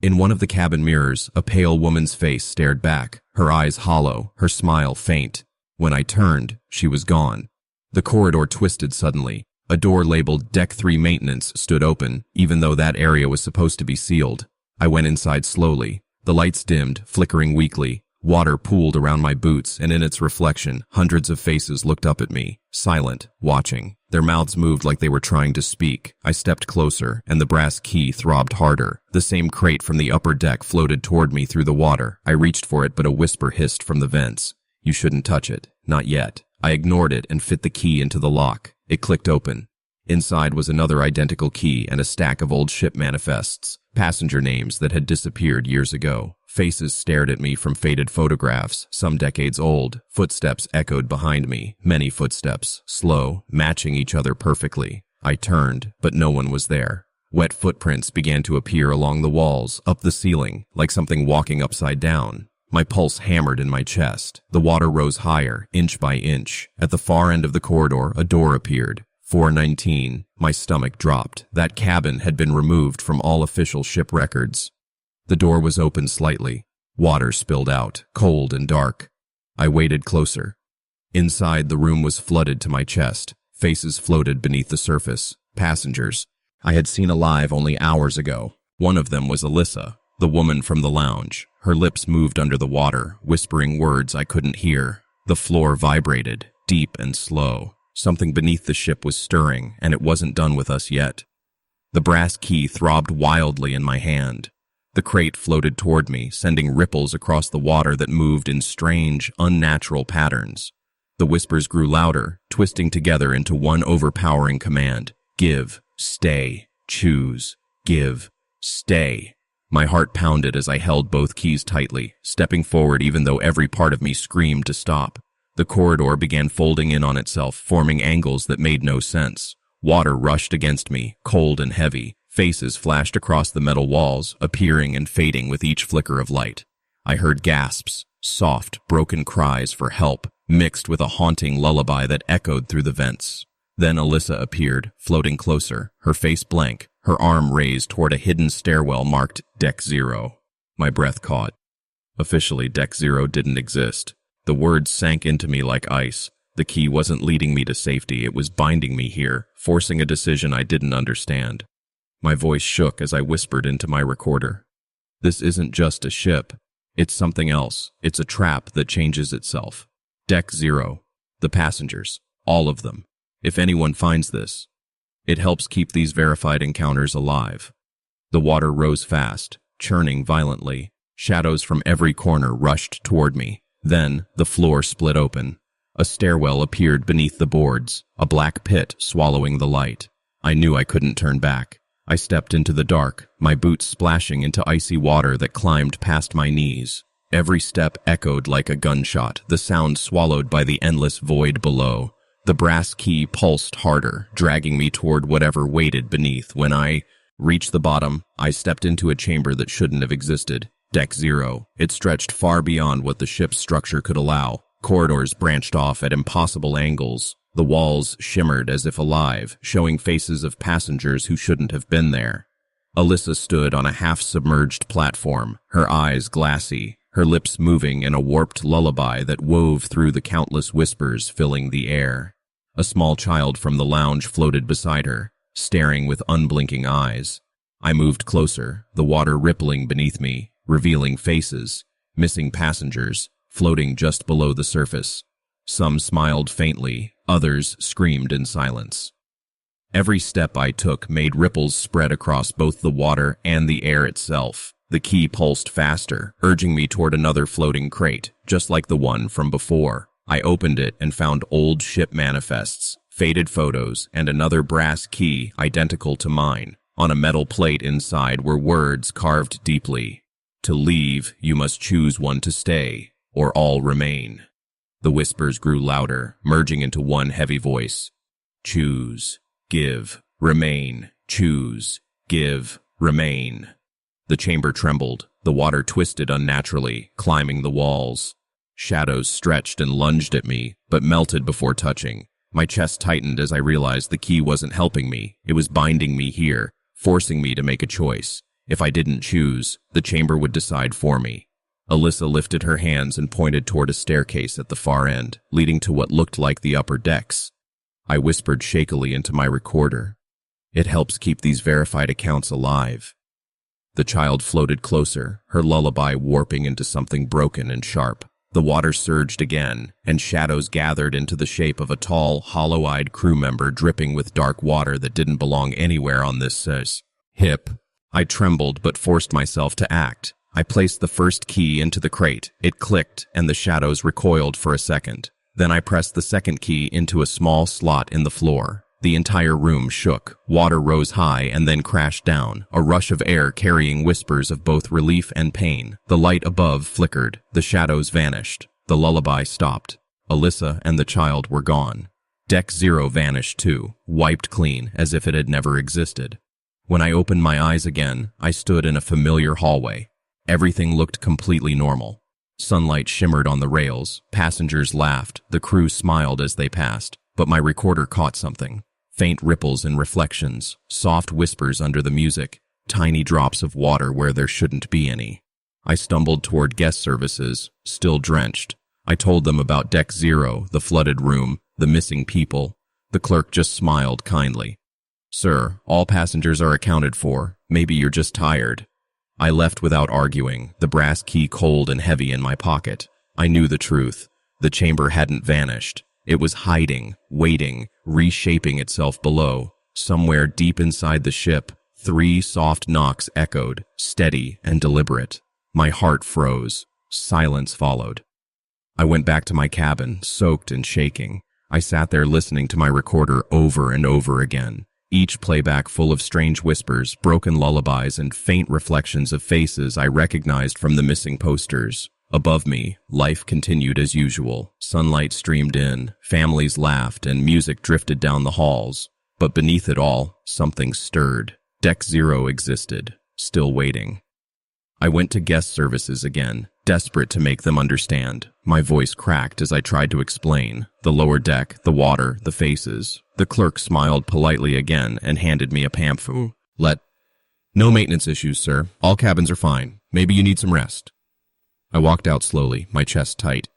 In one of the cabin mirrors, a pale woman's face stared back, her eyes hollow, her smile faint. When I turned, she was gone. The corridor twisted suddenly. A door labeled Deck 3 Maintenance stood open, even though that area was supposed to be sealed. I went inside slowly. The lights dimmed, flickering weakly. Water pooled around my boots, and in its reflection, hundreds of faces looked up at me, silent, watching. Their mouths moved like they were trying to speak. I stepped closer, and the brass key throbbed harder. The same crate from the upper deck floated toward me through the water. I reached for it, but a whisper hissed from the vents. "You shouldn't touch it. Not yet." I ignored it and fit the key into the lock. It clicked open. Inside was another identical key and a stack of old ship manifests, passenger names that had disappeared years ago. Faces stared at me from faded photographs, some decades old. Footsteps echoed behind me, many footsteps, slow, matching each other perfectly. I turned, but no one was there. Wet footprints began to appear along the walls, up the ceiling, like something walking upside down. My pulse hammered in my chest. The water rose higher, inch by inch. At the far end of the corridor, a door appeared. 419. My stomach dropped. That cabin had been removed from all official ship records. The door was open slightly. Water spilled out, cold and dark. I waded closer. Inside, the room was flooded to my chest. Faces floated beneath the surface. Passengers I had seen alive only hours ago. One of them was Alyssa, the woman from the lounge. Her lips moved under the water, whispering words I couldn't hear. The floor vibrated, deep and slow. Something beneath the ship was stirring, and it wasn't done with us yet. The brass key throbbed wildly in my hand. The crate floated toward me, sending ripples across the water that moved in strange, unnatural patterns. The whispers grew louder, twisting together into one overpowering command. Give, stay, choose, give, stay. My heart pounded as I held both keys tightly, stepping forward even though every part of me screamed to stop. The corridor began folding in on itself, forming angles that made no sense. Water rushed against me, cold and heavy. Faces flashed across the metal walls, appearing and fading with each flicker of light. I heard gasps, soft, broken cries for help, mixed with a haunting lullaby that echoed through the vents. Then Alyssa appeared, floating closer, her face blank, her arm raised toward a hidden stairwell marked Deck 0. My breath caught. Officially, Deck 0 didn't exist. The words sank into me like ice. The key wasn't leading me to safety, it was binding me here, forcing a decision I didn't understand. My voice shook as I whispered into my recorder. This isn't just a ship. It's something else. It's a trap that changes itself. Deck 0. The passengers. All of them. If anyone finds this, it helps keep these verified encounters alive. The water rose fast, churning violently. Shadows from every corner rushed toward me. Then, the floor split open. A stairwell appeared beneath the boards, a black pit swallowing the light. I knew I couldn't turn back. I stepped into the dark, my boots splashing into icy water that climbed past my knees. Every step echoed like a gunshot, the sound swallowed by the endless void below. The brass key pulsed harder, dragging me toward whatever waited beneath. When I reached the bottom, I stepped into a chamber that shouldn't have existed. Deck 0. It stretched far beyond what the ship's structure could allow. Corridors branched off at impossible angles. The walls shimmered as if alive, showing faces of passengers who shouldn't have been there. Alyssa stood on a half-submerged platform, her eyes glassy, her lips moving in a warped lullaby that wove through the countless whispers filling the air. A small child from the lounge floated beside her, staring with unblinking eyes. I moved closer, the water rippling beneath me, revealing faces, missing passengers, floating just below the surface. Some smiled faintly, others screamed in silence. Every step I took made ripples spread across both the water and the air itself. The key pulsed faster, urging me toward another floating crate, just like the one from before. I opened it and found old ship manifests, faded photos, and another brass key identical to mine. On a metal plate inside were words carved deeply. To leave, you must choose one to stay, or all remain. The whispers grew louder, merging into one heavy voice. Choose, give, remain, choose, give, remain. The chamber trembled, the water twisted unnaturally, climbing the walls. Shadows stretched and lunged at me, but melted before touching. My chest tightened as I realized the key wasn't helping me. It was binding me here, forcing me to make a choice. If I didn't choose, the chamber would decide for me. Alyssa lifted her hands and pointed toward a staircase at the far end, leading to what looked like the upper decks. I whispered shakily into my recorder. It helps keep these verified accounts alive. The child floated closer, her lullaby warping into something broken and sharp. The water surged again, and shadows gathered into the shape of a tall, hollow-eyed crew member dripping with dark water that didn't belong anywhere on this hip. I trembled but forced myself to act. I placed the first key into the crate. It clicked, and the shadows recoiled for a second. Then I pressed the second key into a small slot in the floor. The entire room shook. Water rose high and then crashed down, a rush of air carrying whispers of both relief and pain. The light above flickered. The shadows vanished. The lullaby stopped. Alyssa and the child were gone. Deck 0 vanished too, wiped clean as if it had never existed. When I opened my eyes again, I stood in a familiar hallway. Everything looked completely normal. Sunlight shimmered on the rails. Passengers laughed. The crew smiled as they passed. But my recorder caught something. Faint ripples and reflections, soft whispers under the music, tiny drops of water where there shouldn't be any. I stumbled toward guest services, still drenched. I told them about Deck 0, the flooded room, the missing people. The clerk just smiled kindly. "Sir, all passengers are accounted for. Maybe you're just tired." I left without arguing, the brass key cold and heavy in my pocket. I knew the truth. The chamber hadn't vanished. It was hiding, waiting, reshaping itself below. Somewhere deep inside the ship, 3 soft knocks echoed, steady and deliberate. My heart froze. Silence followed. I went back to my cabin, soaked and shaking. I sat there listening to my recorder over and over again. Each playback full of strange whispers, broken lullabies, and faint reflections of faces I recognized from the missing posters. Above me, life continued as usual. Sunlight streamed in, families laughed, and music drifted down the halls. But beneath it all, something stirred. Deck 0 existed, still waiting. I went to guest services again, desperate to make them understand. My voice cracked as I tried to explain. The lower deck, the water, the faces. The clerk smiled politely again and handed me a pamphlet. "No maintenance issues, sir. All cabins are fine. Maybe you need some rest." I walked out slowly, my chest tight.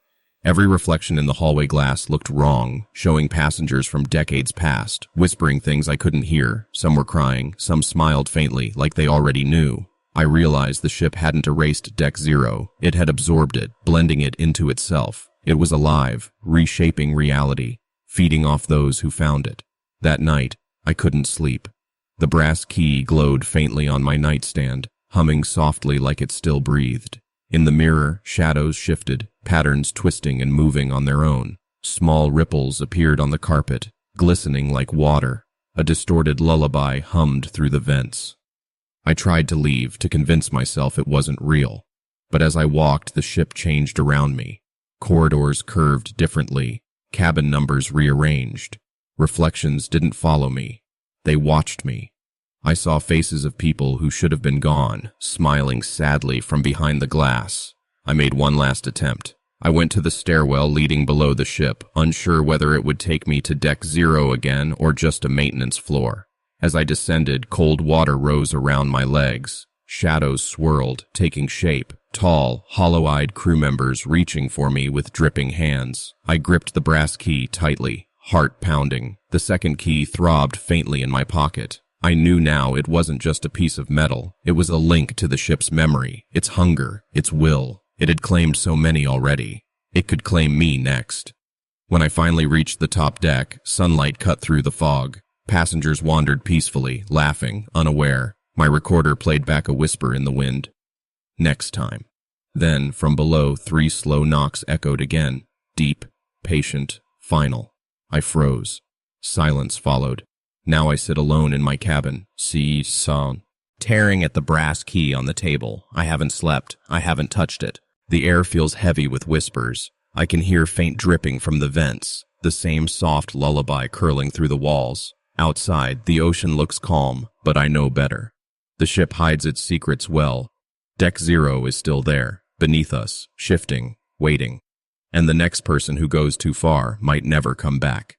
Every reflection in the hallway glass looked wrong, showing passengers from decades past, whispering things I couldn't hear. Some were crying, some smiled faintly, like they already knew. I realized the ship hadn't erased Deck 0. It had absorbed it, blending it into itself. It was alive, reshaping reality, feeding off those who found it. That night, I couldn't sleep. The brass key glowed faintly on my nightstand, humming softly like it still breathed. In the mirror, shadows shifted, patterns twisting and moving on their own. Small ripples appeared on the carpet, glistening like water. A distorted lullaby hummed through the vents. I tried to leave, to convince myself it wasn't real. But as I walked, the ship changed around me. Corridors curved differently, cabin numbers rearranged. Reflections didn't follow me. They watched me. I saw faces of people who should have been gone, smiling sadly from behind the glass. I made one last attempt. I went to the stairwell leading below the ship, unsure whether it would take me to Deck 0 again or just a maintenance floor. As I descended, cold water rose around my legs. Shadows swirled, taking shape. Tall, hollow-eyed crew members reaching for me with dripping hands. I gripped the brass key tightly, heart pounding. The second key throbbed faintly in my pocket. I knew now it wasn't just a piece of metal. It was a link to the ship's memory, its hunger, its will. It had claimed so many already. It could claim me next. When I finally reached the top deck, sunlight cut through the fog. Passengers wandered peacefully, laughing, unaware. My recorder played back a whisper in the wind. "Next time." Then, from below, 3 slow knocks echoed again. Deep, patient, final. I froze. Silence followed. Now I sit alone in my cabin, tearing at the brass key on the table. I haven't slept. I haven't touched it. The air feels heavy with whispers. I can hear faint dripping from the vents, the same soft lullaby curling through the walls. Outside, the ocean looks calm, but I know better. The ship hides its secrets well. Deck 0 is still there, beneath us, shifting, waiting. and the next person who goes too far might never come back.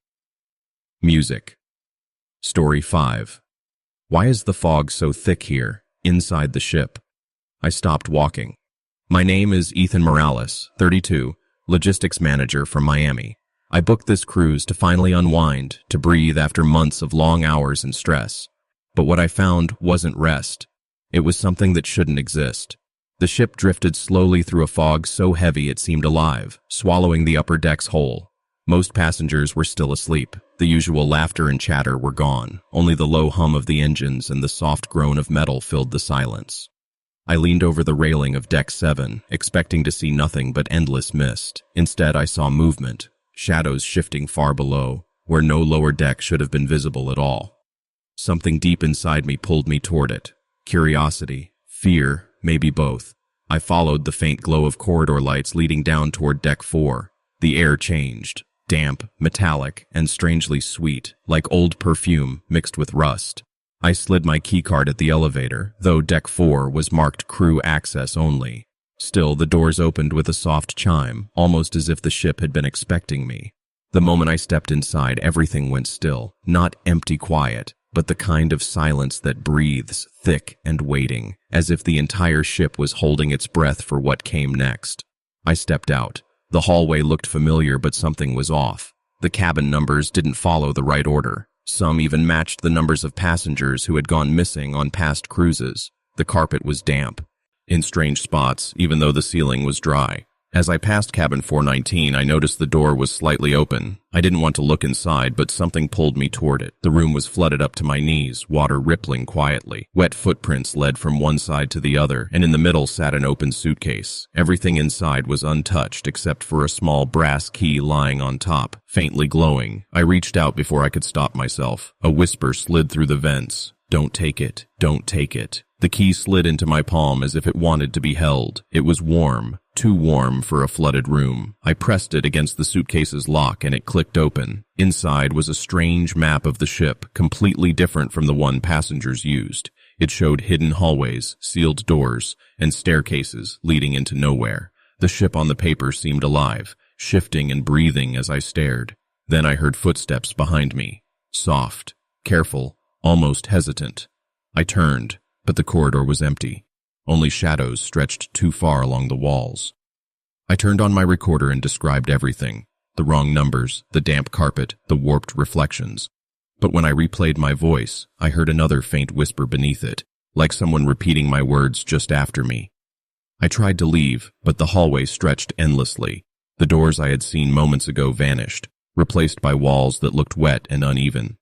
Music. Story 5. Why is the fog so thick here, inside the ship? I stopped walking. My name is Ethan Morales, 32, logistics manager from Miami. I booked this cruise to finally unwind, to breathe after months of long hours and stress. But what I found wasn't rest. It was something that shouldn't exist. The ship drifted slowly through a fog so heavy it seemed alive, swallowing the upper decks whole. Most passengers were still asleep. The usual laughter and chatter were gone. Only the low hum of the engines and the soft groan of metal filled the silence. I leaned over the railing of Deck 7, expecting to see nothing but endless mist. Instead, I saw movement, shadows shifting far below, where no lower deck should have been visible at all. Something deep inside me pulled me toward it. Curiosity, fear, maybe both. I followed the faint glow of corridor lights leading down toward Deck 4. The air changed, damp, metallic, and strangely sweet, like old perfume mixed with rust. I slid my keycard at the elevator, though Deck 4 was marked crew access only. Still, the doors opened with a soft chime, almost as if the ship had been expecting me. The moment I stepped inside, everything went still, not empty quiet, but the kind of silence that breathes, thick and waiting, as if the entire ship was holding its breath for what came next. I stepped out. The hallway looked familiar, but something was off. The cabin numbers didn't follow the right order. Some even matched the numbers of passengers who had gone missing on past cruises. The carpet was damp, in strange spots, even though the ceiling was dry. As I passed cabin 419, I noticed the door was slightly open. I didn't want to look inside, but something pulled me toward it. The room was flooded up to my knees, water rippling quietly. Wet footprints led from one side to the other, and in the middle sat an open suitcase. Everything inside was untouched except for a small brass key lying on top, faintly glowing. I reached out before I could stop myself. A whisper slid through the vents. "Don't take it. Don't take it." The key slid into my palm as if it wanted to be held. It was warm, too warm for a flooded room. I pressed it against the suitcase's lock and it clicked open. Inside was a strange map of the ship, completely different from the one passengers used. It showed hidden hallways, sealed doors, and staircases leading into nowhere. The ship on the paper seemed alive, shifting and breathing as I stared. Then I heard footsteps behind me. Soft, careful, almost hesitant. I turned, but the corridor was empty. Only shadows stretched too far along the walls. I turned on my recorder and described everything. The wrong numbers, the damp carpet, the warped reflections. But when I replayed my voice, I heard another faint whisper beneath it, like someone repeating my words just after me. I tried to leave, but the hallway stretched endlessly. The doors I had seen moments ago vanished, replaced by walls that looked wet and uneven.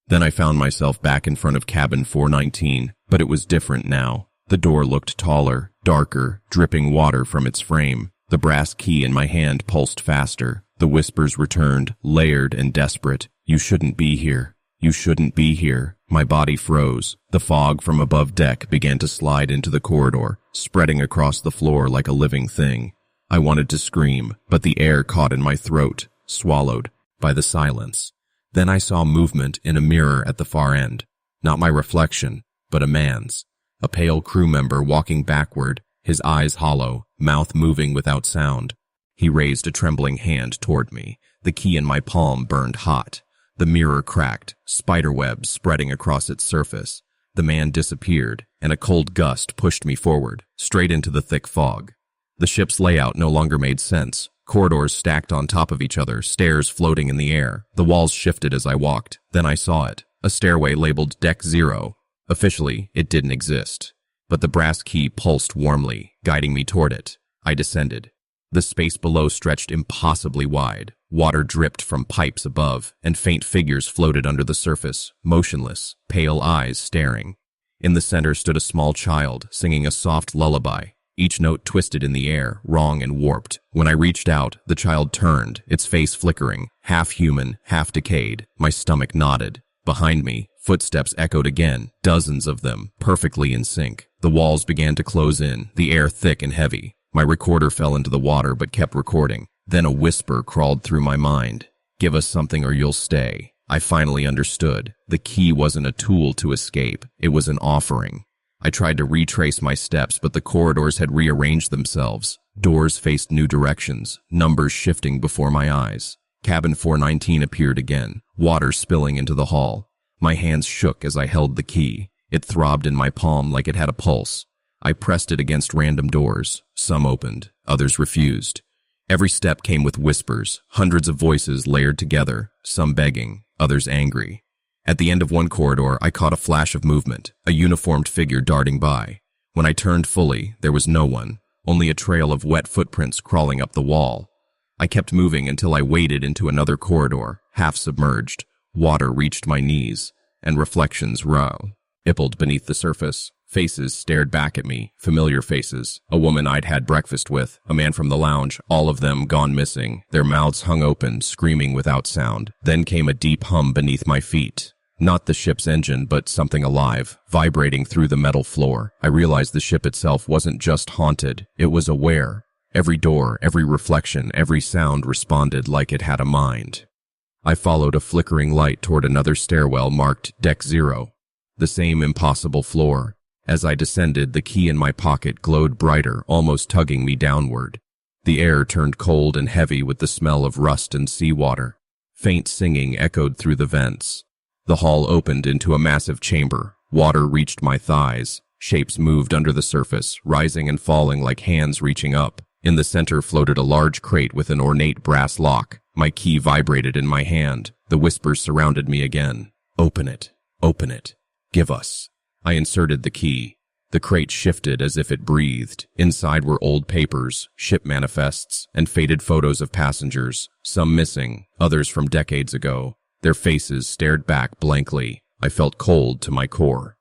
Then I found myself back in front of cabin 419, but it was different now. The door looked taller, darker, dripping water from its frame. The brass key in my hand pulsed faster. The whispers returned, layered and desperate. "You shouldn't be here. You shouldn't be here." My body froze. The fog from above deck began to slide into the corridor, spreading across the floor like a living thing. I wanted to scream, but the air caught in my throat, swallowed by the silence. Then I saw movement in a mirror at the far end. Not my reflection, but a man's. A pale crew member walking backward, his eyes hollow, mouth moving without sound. He raised a trembling hand toward me. The key in my palm burned hot. The mirror cracked, spiderwebs spreading across its surface. The man disappeared, and a cold gust pushed me forward, straight into the thick fog. The ship's layout no longer made sense. Corridors stacked on top of each other, stairs floating in the air. The walls shifted as I walked. Then I saw it. A stairway labeled Deck 0. Officially, it didn't exist. But the brass key pulsed warmly, guiding me toward it. I descended. The space below stretched impossibly wide. Water dripped from pipes above, and faint figures floated under the surface, motionless, pale eyes staring. In the center stood a small child, singing a soft lullaby. Each note twisted in the air, wrong and warped. When I reached out, the child turned, its face flickering, half human, half decayed. My stomach knotted. Behind me, footsteps echoed again, dozens of them, perfectly in sync. The walls began to close in, the air thick and heavy. My recorder fell into the water but kept recording. Then a whisper crawled through my mind. "Give us something or you'll stay." I finally understood. The key wasn't a tool to escape. It was an offering. I tried to retrace my steps, but the corridors had rearranged themselves. Doors faced new directions, numbers shifting before my eyes. Cabin 419 appeared again, water spilling into the hall. My hands shook as I held the key. It throbbed in my palm like it had a pulse. I pressed it against random doors. Some opened, others refused. Every step came with whispers, hundreds of voices layered together, some begging, others angry. At the end of one corridor, I caught a flash of movement, a uniformed figure darting by. When I turned fully, there was no one, only a trail of wet footprints crawling up the wall. I kept moving until I waded into another corridor, half submerged. Water reached my knees, and reflections rippled beneath the surface. Faces stared back at me, familiar faces. A woman I'd had breakfast with, a man from the lounge, all of them gone missing. Their mouths hung open, screaming without sound. Then came a deep hum beneath my feet. Not the ship's engine, but something alive, vibrating through the metal floor. I realized the ship itself wasn't just haunted, it was aware. Every door, every reflection, every sound responded like it had a mind. I followed a flickering light toward another stairwell marked Deck 0. The same impossible floor. As I descended, the key in my pocket glowed brighter, almost tugging me downward. The air turned cold and heavy with the smell of rust and seawater. Faint singing echoed through the vents. The hall opened into a massive chamber. Water reached my thighs. Shapes moved under the surface, rising and falling like hands reaching up. In the center floated a large crate with an ornate brass lock. My key vibrated in my hand. The whispers surrounded me again. Open it. Open it. Give us. I inserted the key. The crate shifted as if it breathed. Inside were old papers, ship manifests, and faded photos of passengers, some missing, others from decades ago. Their faces stared back blankly. I felt cold to my core.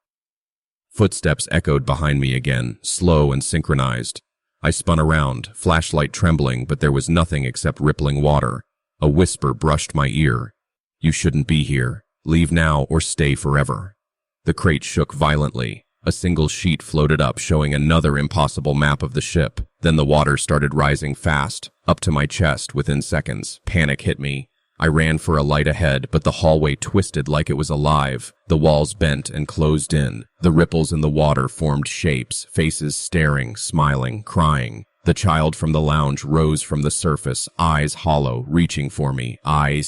Footsteps echoed behind me again, slow and synchronized. I spun around, flashlight trembling, but there was nothing except rippling water. A whisper brushed my ear. You shouldn't be here. Leave now or stay forever. The crate shook violently. A single sheet floated up, showing another impossible map of the ship. Then the water started rising fast, up to my chest within seconds. Panic hit me. I ran for a light ahead, but the hallway twisted like it was alive. The walls bent and closed in. The ripples in the water formed shapes, faces staring, smiling, crying. The child from the lounge rose from the surface, eyes hollow, reaching for me. I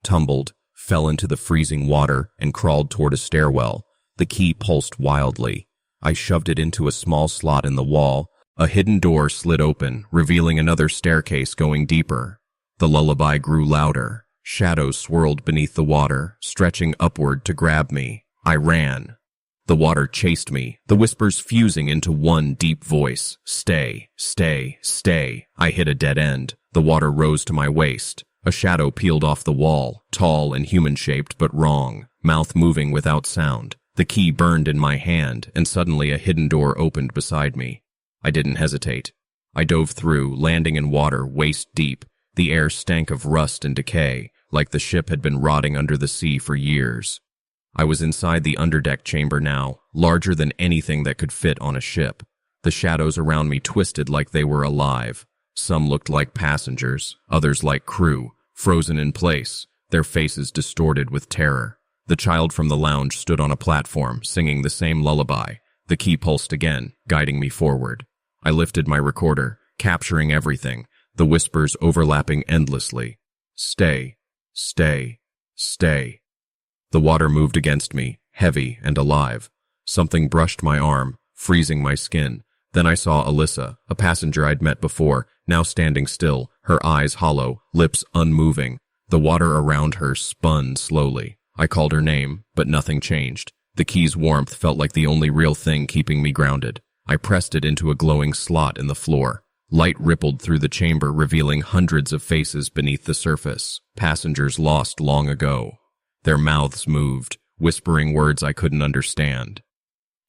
tumbled, fell into the freezing water, and crawled toward a stairwell. The key pulsed wildly. I shoved it into a small slot in the wall. A hidden door slid open, revealing another staircase going deeper. The lullaby grew louder. Shadows swirled beneath the water, stretching upward to grab me. I ran. The water chased me, the whispers fusing into one deep voice. Stay, stay, stay. I hit a dead end. The water rose to my waist. A shadow peeled off the wall, tall and human-shaped but wrong, mouth moving without sound. The key burned in my hand, and suddenly a hidden door opened beside me. I didn't hesitate. I dove through, landing in water waist deep. The air stank of rust and decay, like the ship had been rotting under the sea for years. I was inside the underdeck chamber now, larger than anything that could fit on a ship. The shadows around me twisted like they were alive. Some looked like passengers, others like crew, frozen in place, their faces distorted with terror. The child from the lounge stood on a platform, singing the same lullaby. The key pulsed again, guiding me forward. I lifted my recorder, capturing everything, the whispers overlapping endlessly. Stay, stay, stay. The water moved against me, heavy and alive. Something brushed my arm, freezing my skin. Then I saw Alyssa, a passenger I'd met before, now standing still, her eyes hollow, lips unmoving. The water around her spun slowly. I called her name, but nothing changed. The key's warmth felt like the only real thing keeping me grounded. I pressed it into a glowing slot in the floor. Light rippled through the chamber, revealing hundreds of faces beneath the surface, passengers lost long ago. Their mouths moved, whispering words I couldn't understand.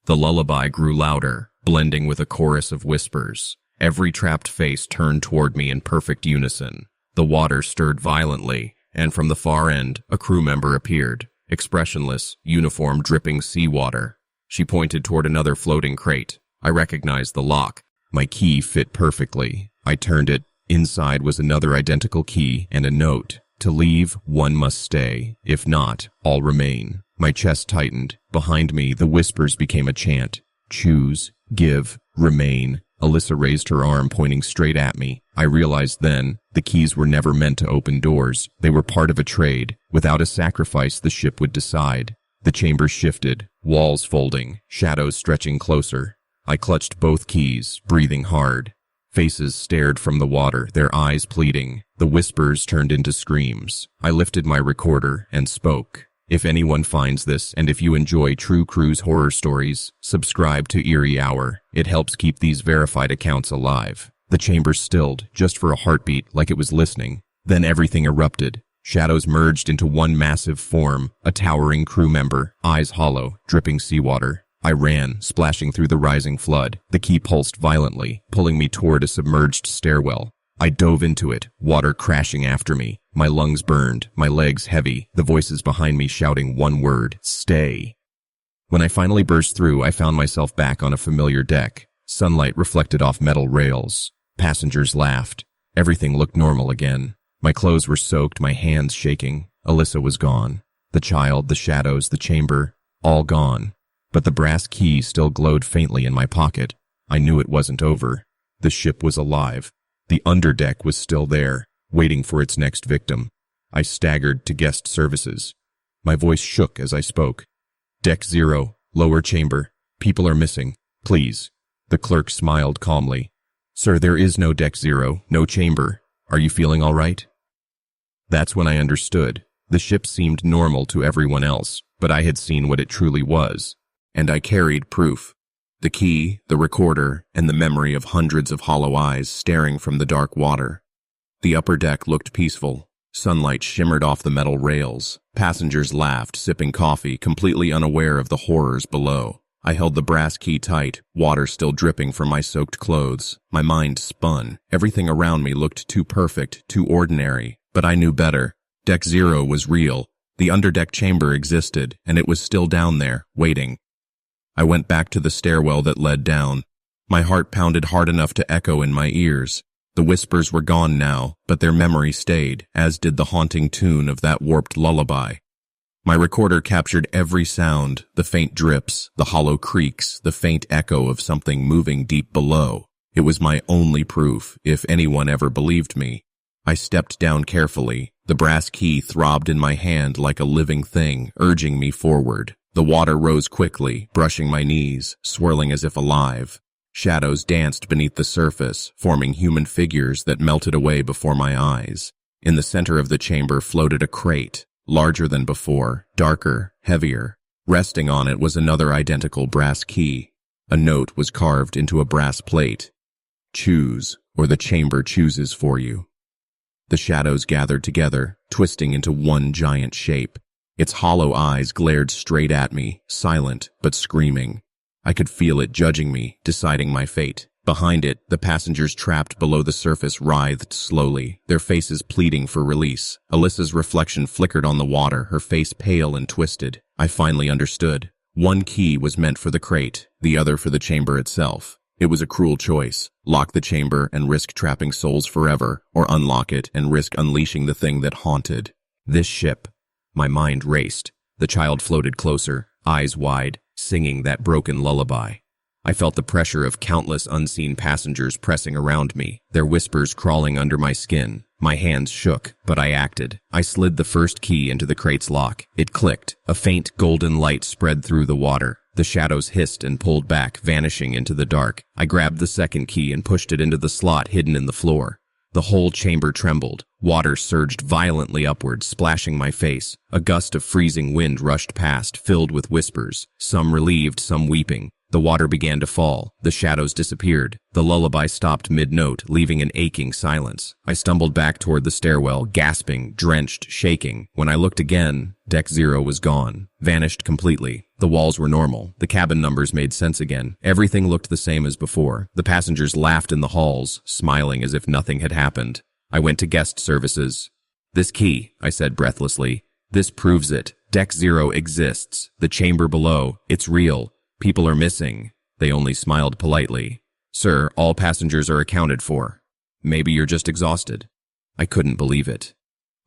The lullaby grew louder, blending with a chorus of whispers. Every trapped face turned toward me in perfect unison. The water stirred violently, and from the far end, a crew member appeared, expressionless, uniform dripping seawater. She pointed toward another floating crate. I recognized the lock. My key fit perfectly. I turned it. Inside was another identical key and a note. To leave, one must stay. If not, all remain. My chest tightened. Behind me, the whispers became a chant. Choose, give, remain. Alyssa raised her arm, pointing straight at me. I realized then, the keys were never meant to open doors. They were part of a trade. Without a sacrifice, the ship would decide. The chamber shifted, walls folding, shadows stretching closer. I clutched both keys, breathing hard. Faces stared from the water, their eyes pleading. The whispers turned into screams. I lifted my recorder and spoke. If anyone finds this, and if you enjoy true cruise horror stories, subscribe to Eerie Hour. It helps keep these verified accounts alive. The chamber stilled, just for a heartbeat, like it was listening. Then everything erupted. Shadows merged into one massive form, a towering crew member, eyes hollow, dripping seawater. I ran, splashing through the rising flood. The key pulsed violently, pulling me toward a submerged stairwell. I dove into it, water crashing after me. My lungs burned, my legs heavy, the voices behind me shouting one word: stay. When I finally burst through, I found myself back on a familiar deck. Sunlight reflected off metal rails. Passengers laughed. Everything looked normal again. My clothes were soaked, my hands shaking. Alyssa was gone. The child, the shadows, the chamber, all gone. But the brass key still glowed faintly in my pocket. I knew it wasn't over. The ship was alive. The underdeck was still there, waiting for its next victim. I staggered to guest services. My voice shook as I spoke. Deck 0, lower chamber. People are missing. Please. The clerk smiled calmly. Sir, there is no deck 0, no chamber. Are you feeling all right? That's when I understood. The ship seemed normal to everyone else, but I had seen what it truly was. And I carried proof. The key, the recorder, and the memory of hundreds of hollow eyes staring from the dark water. The upper deck looked peaceful. Sunlight shimmered off the metal rails. Passengers laughed, sipping coffee, completely unaware of the horrors below. I held the brass key tight, water still dripping from my soaked clothes. My mind spun. Everything around me looked too perfect, too ordinary. But I knew better. Deck 0 was real. The underdeck chamber existed, and it was still down there, waiting. I went back to the stairwell that led down. My heart pounded hard enough to echo in my ears. The whispers were gone now, but their memory stayed, as did the haunting tune of that warped lullaby. My recorder captured every sound, the faint drips, the hollow creaks, the faint echo of something moving deep below. It was my only proof, if anyone ever believed me. I stepped down carefully. The brass key throbbed in my hand like a living thing, urging me forward. The water rose quickly, brushing my knees, swirling as if alive. Shadows danced beneath the surface, forming human figures that melted away before my eyes. In the center of the chamber floated a crate, larger than before, darker, heavier. Resting on it was another identical brass key. A note was carved into a brass plate. Choose, or the chamber chooses for you. The shadows gathered together, twisting into one giant shape. Its hollow eyes glared straight at me, silent but screaming. I could feel it judging me, deciding my fate. Behind it, the passengers trapped below the surface writhed slowly, their faces pleading for release. Alyssa's reflection flickered on the water, her face pale and twisted. I finally understood. One key was meant for the crate, the other for the chamber itself. It was a cruel choice. Lock the chamber and risk trapping souls forever, or unlock it and risk unleashing the thing that haunted. This ship. My mind raced. The child floated closer, eyes wide, singing that broken lullaby. I felt the pressure of countless unseen passengers pressing around me, their whispers crawling under my skin. My hands shook, but I acted. I slid the first key into the crate's lock. It clicked. A faint golden light spread through the water. The shadows hissed and pulled back, vanishing into the dark. I grabbed the second key and pushed it into the slot hidden in the floor. The whole chamber trembled. Water surged violently upward, splashing my face. A gust of freezing wind rushed past, filled with whispers, some relieved, some weeping. The water began to fall. The shadows disappeared. The lullaby stopped mid-note, leaving an aching silence. I stumbled back toward the stairwell, gasping, drenched, shaking. When I looked again, Deck 0 was gone, vanished completely. The walls were normal. The cabin numbers made sense again. Everything looked the same as before. The passengers laughed in the halls, smiling as if nothing had happened. I went to guest services. "This key," I said breathlessly. "This proves it. Deck 0 exists. The chamber below. It's real. People are missing." They only smiled politely. "Sir, all passengers are accounted for. Maybe you're just exhausted." I couldn't believe it.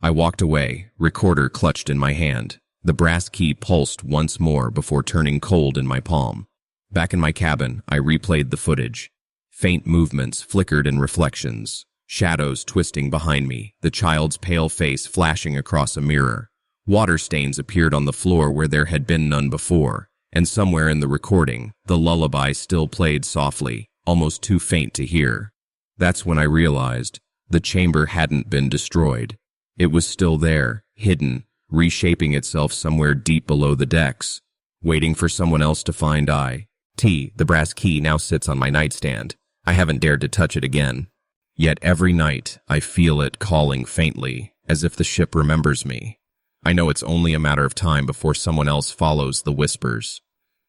I walked away, recorder clutched in my hand. The brass key pulsed once more before turning cold in my palm. Back in my cabin, I replayed the footage. Faint movements flickered in reflections. Shadows twisting behind me, the child's pale face flashing across a mirror. Water stains appeared on the floor where there had been none before, and somewhere in the recording, the lullaby still played softly, almost too faint to hear. That's when I realized the chamber hadn't been destroyed. It was still there, hidden, reshaping itself somewhere deep below the decks, waiting for someone else to find. The brass key now sits on my nightstand. I haven't dared to touch it again. Yet every night, I feel it calling faintly, as if the ship remembers me. I know it's only a matter of time before someone else follows the whispers.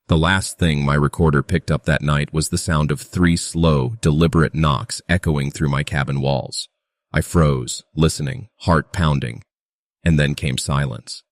The last thing my recorder picked up that night was the sound of 3 slow, deliberate knocks echoing through my cabin walls. I froze, listening, heart pounding. And then came silence.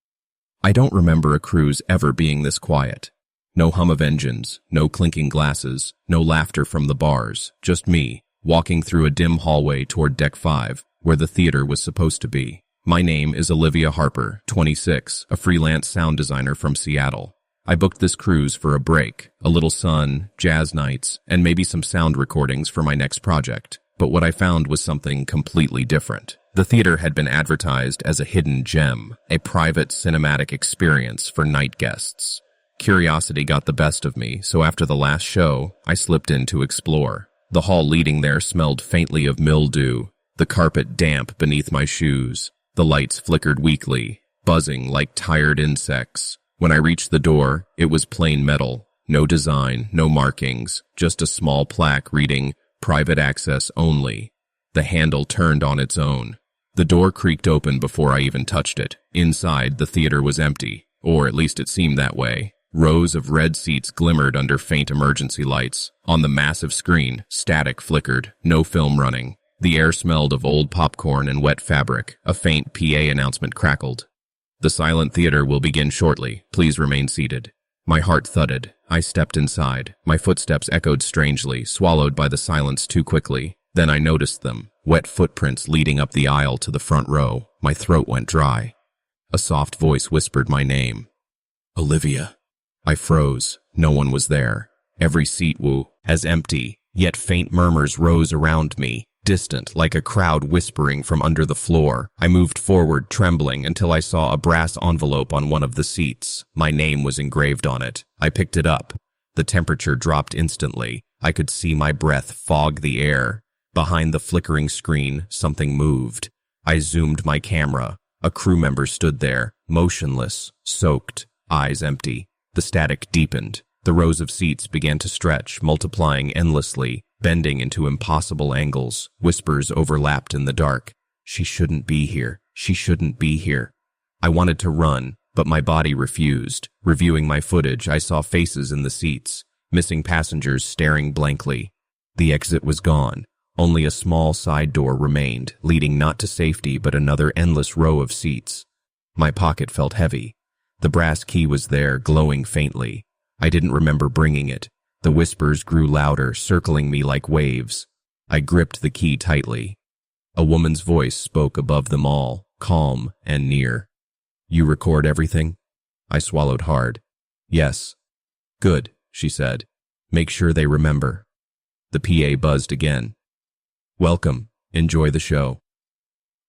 I don't remember a cruise ever being this quiet. No hum of engines, no clinking glasses, no laughter from the bars, just me, walking through a dim hallway toward Deck 5, where the theater was supposed to be. My name is Olivia Harper, 26, a freelance sound designer from Seattle. I booked this cruise for a break, a little sun, jazz nights, and maybe some sound recordings for my next project. But what I found was something completely different. The theater had been advertised as a hidden gem, a private cinematic experience for night guests. Curiosity got the best of me, so after the last show, I slipped in to explore. The hall leading there smelled faintly of mildew, the carpet damp beneath my shoes. The lights flickered weakly, buzzing like tired insects. When I reached the door, it was plain metal. No design, no markings, just a small plaque reading, "Private access only." The handle turned on its own. The door creaked open before I even touched it. Inside, the theater was empty, or at least it seemed that way. Rows of red seats glimmered under faint emergency lights. On the massive screen, static flickered, no film running. The air smelled of old popcorn and wet fabric. A faint PA announcement crackled. "The silent theater will begin shortly. Please remain seated." My heart thudded. I stepped inside. My footsteps echoed strangely, swallowed by the silence too quickly. Then I noticed them, wet footprints leading up the aisle to the front row. My throat went dry. A soft voice whispered my name. "Olivia." I froze. No one was there. Every seat was empty, yet faint murmurs rose around me, distant like a crowd whispering from under the floor. I moved forward, trembling, until I saw a brass envelope on one of the seats. My name was engraved on it. I picked it up. The temperature dropped instantly. I could see my breath fog the air. Behind the flickering screen, something moved. I zoomed my camera. A crew member stood there, motionless, soaked, eyes empty. The static deepened. The rows of seats began to stretch, multiplying endlessly, bending into impossible angles. Whispers overlapped in the dark. "She shouldn't be here. She shouldn't be here." I wanted to run, but my body refused. Reviewing my footage, I saw faces in the seats, missing passengers staring blankly. The exit was gone. Only a small side door remained, leading not to safety but another endless row of seats. My pocket felt heavy. The brass key was there, glowing faintly. I didn't remember bringing it. The whispers grew louder, circling me like waves. I gripped the key tightly. A woman's voice spoke above them all, calm and near. "You record everything?" I swallowed hard. "Yes." "Good," she said. "Make sure they remember." The PA buzzed again. "Welcome. Enjoy the show."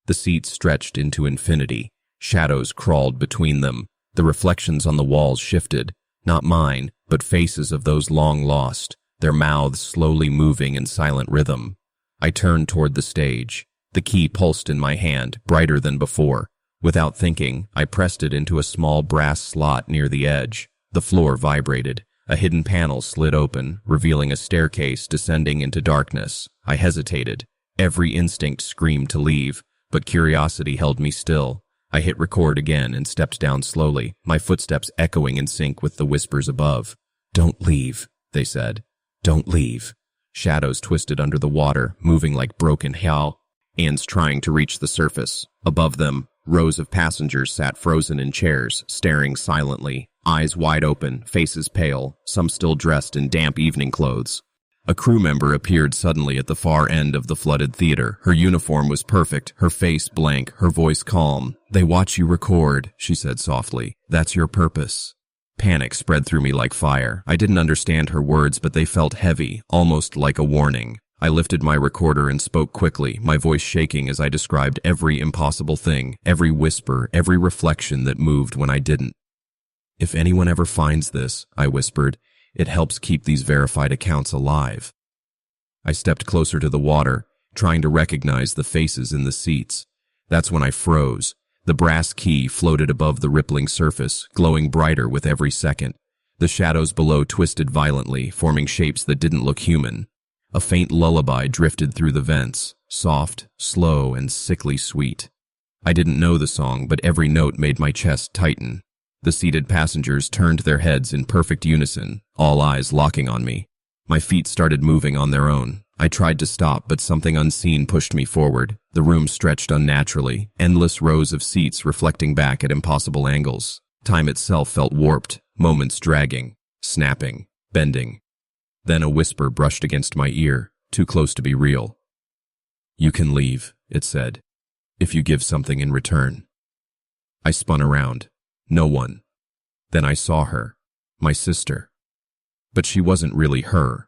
The seats stretched into infinity. Shadows crawled between them. The reflections on the walls shifted, not mine, but faces of those long lost, their mouths slowly moving in silent rhythm. I turned toward the stage. The key pulsed in my hand, brighter than before. Without thinking, I pressed it into a small brass slot near the edge. The floor vibrated. A hidden panel slid open, revealing a staircase descending into darkness. I hesitated. Every instinct screamed to leave, but curiosity held me still. I hit record again and stepped down slowly, my footsteps echoing in sync with the whispers above. "Don't leave," they said. "Don't leave." Shadows twisted under the water, moving like broken hands trying to reach the surface. Above them, rows of passengers sat frozen in chairs, staring silently, eyes wide open, faces pale, some still dressed in damp evening clothes. A crew member appeared suddenly at the far end of the flooded theater. Her uniform was perfect, her face blank, her voice calm. "They watch you record," she said softly. "That's your purpose." Panic spread through me like fire. I didn't understand her words, but they felt heavy, almost like a warning. I lifted my recorder and spoke quickly, my voice shaking as I described every impossible thing, every whisper, every reflection that moved when I didn't. "If anyone ever finds this," I whispered, "it helps keep these verified accounts alive." I stepped closer to the water, trying to recognize the faces in the seats. That's when I froze. The brass key floated above the rippling surface, glowing brighter with every second. The shadows below twisted violently, forming shapes that didn't look human. A faint lullaby drifted through the vents, soft, slow, and sickly sweet. I didn't know the song, but every note made my chest tighten. The seated passengers turned their heads in perfect unison, all eyes locking on me. My feet started moving on their own. I tried to stop, but something unseen pushed me forward. The room stretched unnaturally, endless rows of seats reflecting back at impossible angles. Time itself felt warped, moments dragging, snapping, bending. Then a whisper brushed against my ear, too close to be real. "You can leave," it said, "if you give something in return." I spun around. No one. Then I saw her, my sister. But she wasn't really her.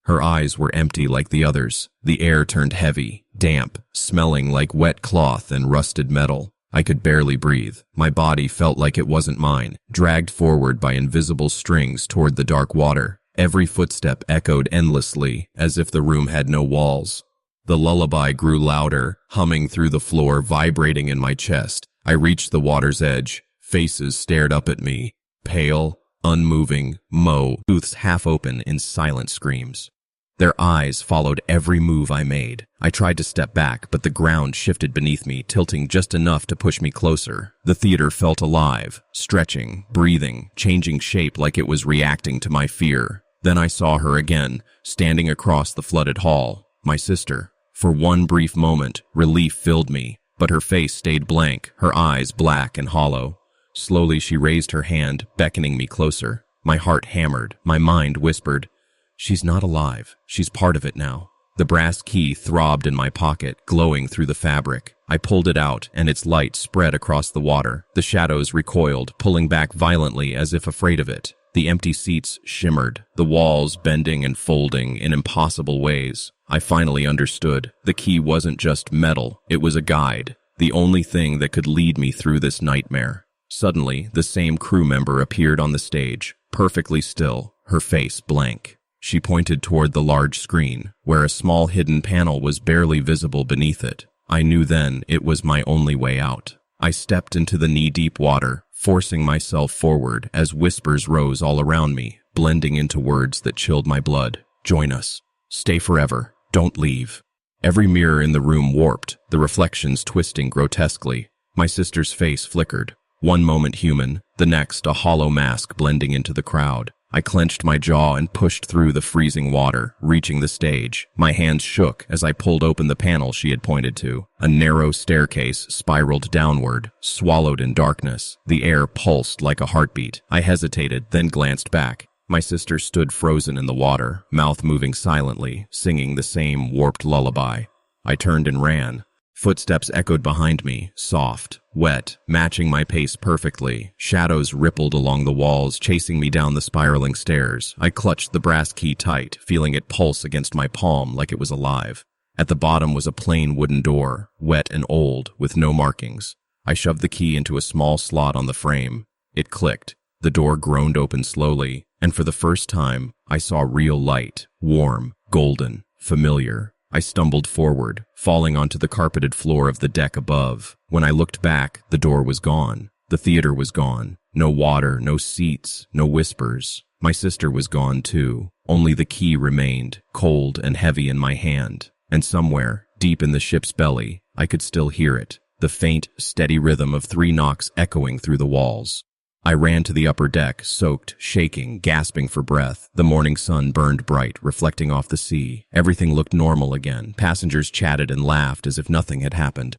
Her eyes were empty like the others. The air turned heavy, damp, smelling like wet cloth and rusted metal. I could barely breathe. My body felt like it wasn't mine, dragged forward by invisible strings toward the dark water. Every footstep echoed endlessly, as if the room had no walls. The lullaby grew louder, humming through the floor, vibrating in my chest. I reached the water's edge. Faces stared up at me, pale, unmoving, mouths half open in silent screams. Their eyes followed every move I made. I tried to step back, but the ground shifted beneath me, tilting just enough to push me closer. The theater felt alive, stretching, breathing, changing shape like it was reacting to my fear. Then I saw her again, standing across the flooded hall, my sister. For one brief moment, relief filled me, but her face stayed blank, her eyes black and hollow. Slowly she raised her hand, beckoning me closer. My heart hammered, my mind whispered, "She's not alive. She's part of it now." The brass key throbbed in my pocket, glowing through the fabric. I pulled it out, and its light spread across the water. The shadows recoiled, pulling back violently as if afraid of it. The empty seats shimmered, the walls bending and folding in impossible ways. I finally understood. The key wasn't just metal, it was a guide, the only thing that could lead me through this nightmare. Suddenly, the same crew member appeared on the stage, perfectly still, her face blank. She pointed toward the large screen, where a small hidden panel was barely visible beneath it. I knew then it was my only way out. I stepped into the knee-deep water, forcing myself forward as whispers rose all around me, blending into words that chilled my blood. "Join us. Stay forever. Don't leave." Every mirror in the room warped, the reflections twisting grotesquely. My sister's face flickered. One moment human, the next a hollow mask blending into the crowd. I clenched my jaw and pushed through the freezing water, reaching the stage. My hands shook as I pulled open the panel she had pointed to. A narrow staircase spiraled downward, swallowed in darkness. The air pulsed like a heartbeat. I hesitated, then glanced back. My sister stood frozen in the water, mouth moving silently, singing the same warped lullaby. I turned and ran. Footsteps echoed behind me, soft, wet, matching my pace perfectly. Shadows rippled along the walls, chasing me down the spiraling stairs. I clutched the brass key tight, feeling it pulse against my palm like it was alive. At the bottom was a plain wooden door, wet and old, with no markings. I shoved the key into a small slot on the frame. It clicked. The door groaned open slowly, and for the first time, I saw real light, warm, golden, familiar. I stumbled forward, falling onto the carpeted floor of the deck above. When I looked back, the door was gone. The theater was gone. No water, no seats, no whispers. My sister was gone too. Only the key remained, cold and heavy in my hand. And somewhere, deep in the ship's belly, I could still hear it, the faint, steady rhythm of 3 knocks echoing through the walls. I ran to the upper deck, soaked, shaking, gasping for breath. The morning sun burned bright, reflecting off the sea. Everything looked normal again. Passengers chatted and laughed as if nothing had happened.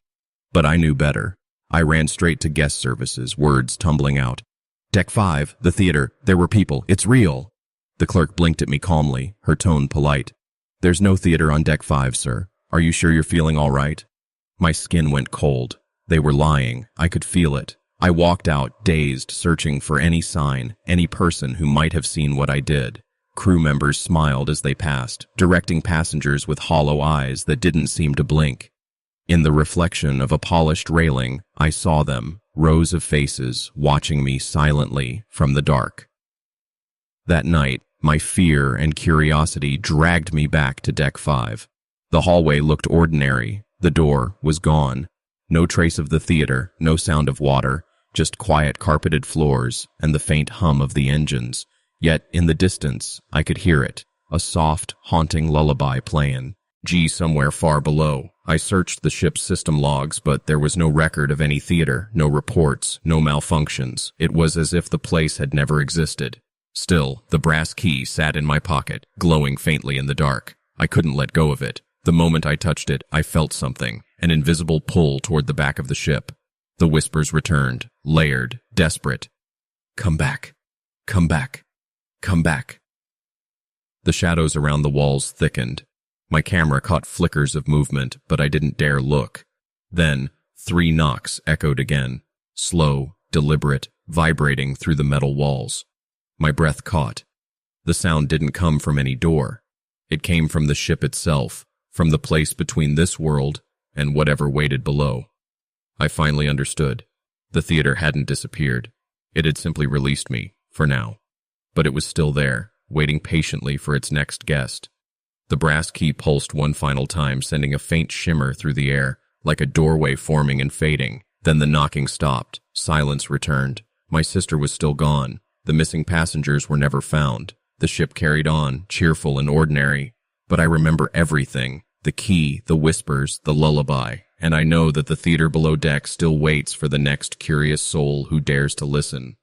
But I knew better. I ran straight to guest services, words tumbling out. "Deck 5, the theater. There were people. It's real." The clerk blinked at me calmly, her tone polite. "There's no theater on Deck 5, sir. Are you sure you're feeling all right?" My skin went cold. They were lying. I could feel it. I walked out, dazed, searching for any sign, any person who might have seen what I did. Crew members smiled as they passed, directing passengers with hollow eyes that didn't seem to blink. In the reflection of a polished railing, I saw them, rows of faces, watching me silently from the dark. That night, my fear and curiosity dragged me back to Deck 5. The hallway looked ordinary. The door was gone. No trace of the theater, no sound of water, just quiet carpeted floors and the faint hum of the engines. Yet, in the distance, I could hear it, a soft, haunting lullaby playing. Somewhere far below. I searched the ship's system logs, but there was no record of any theater, no reports, no malfunctions. It was as if the place had never existed. Still, the brass key sat in my pocket, glowing faintly in the dark. I couldn't let go of it. The moment I touched it, I felt something, an invisible pull toward the back of the ship. The whispers returned, layered, desperate. Come back. Come back. Come back. The shadows around the walls thickened. My camera caught flickers of movement, but I didn't dare look. Then, 3 knocks echoed again, slow, deliberate, vibrating through the metal walls. My breath caught. The sound didn't come from any door. It came from the ship itself, from the place between this world and whatever waited below. I finally understood. The theater hadn't disappeared. It had simply released me, for now. But it was still there, waiting patiently for its next guest. The brass key pulsed one final time, sending a faint shimmer through the air, like a doorway forming and fading. Then the knocking stopped. Silence returned. My sister was still gone. The missing passengers were never found. The ship carried on, cheerful and ordinary. But I remember everything. The key, the whispers, the lullaby. And I know that the theater below deck still waits for the next curious soul who dares to listen.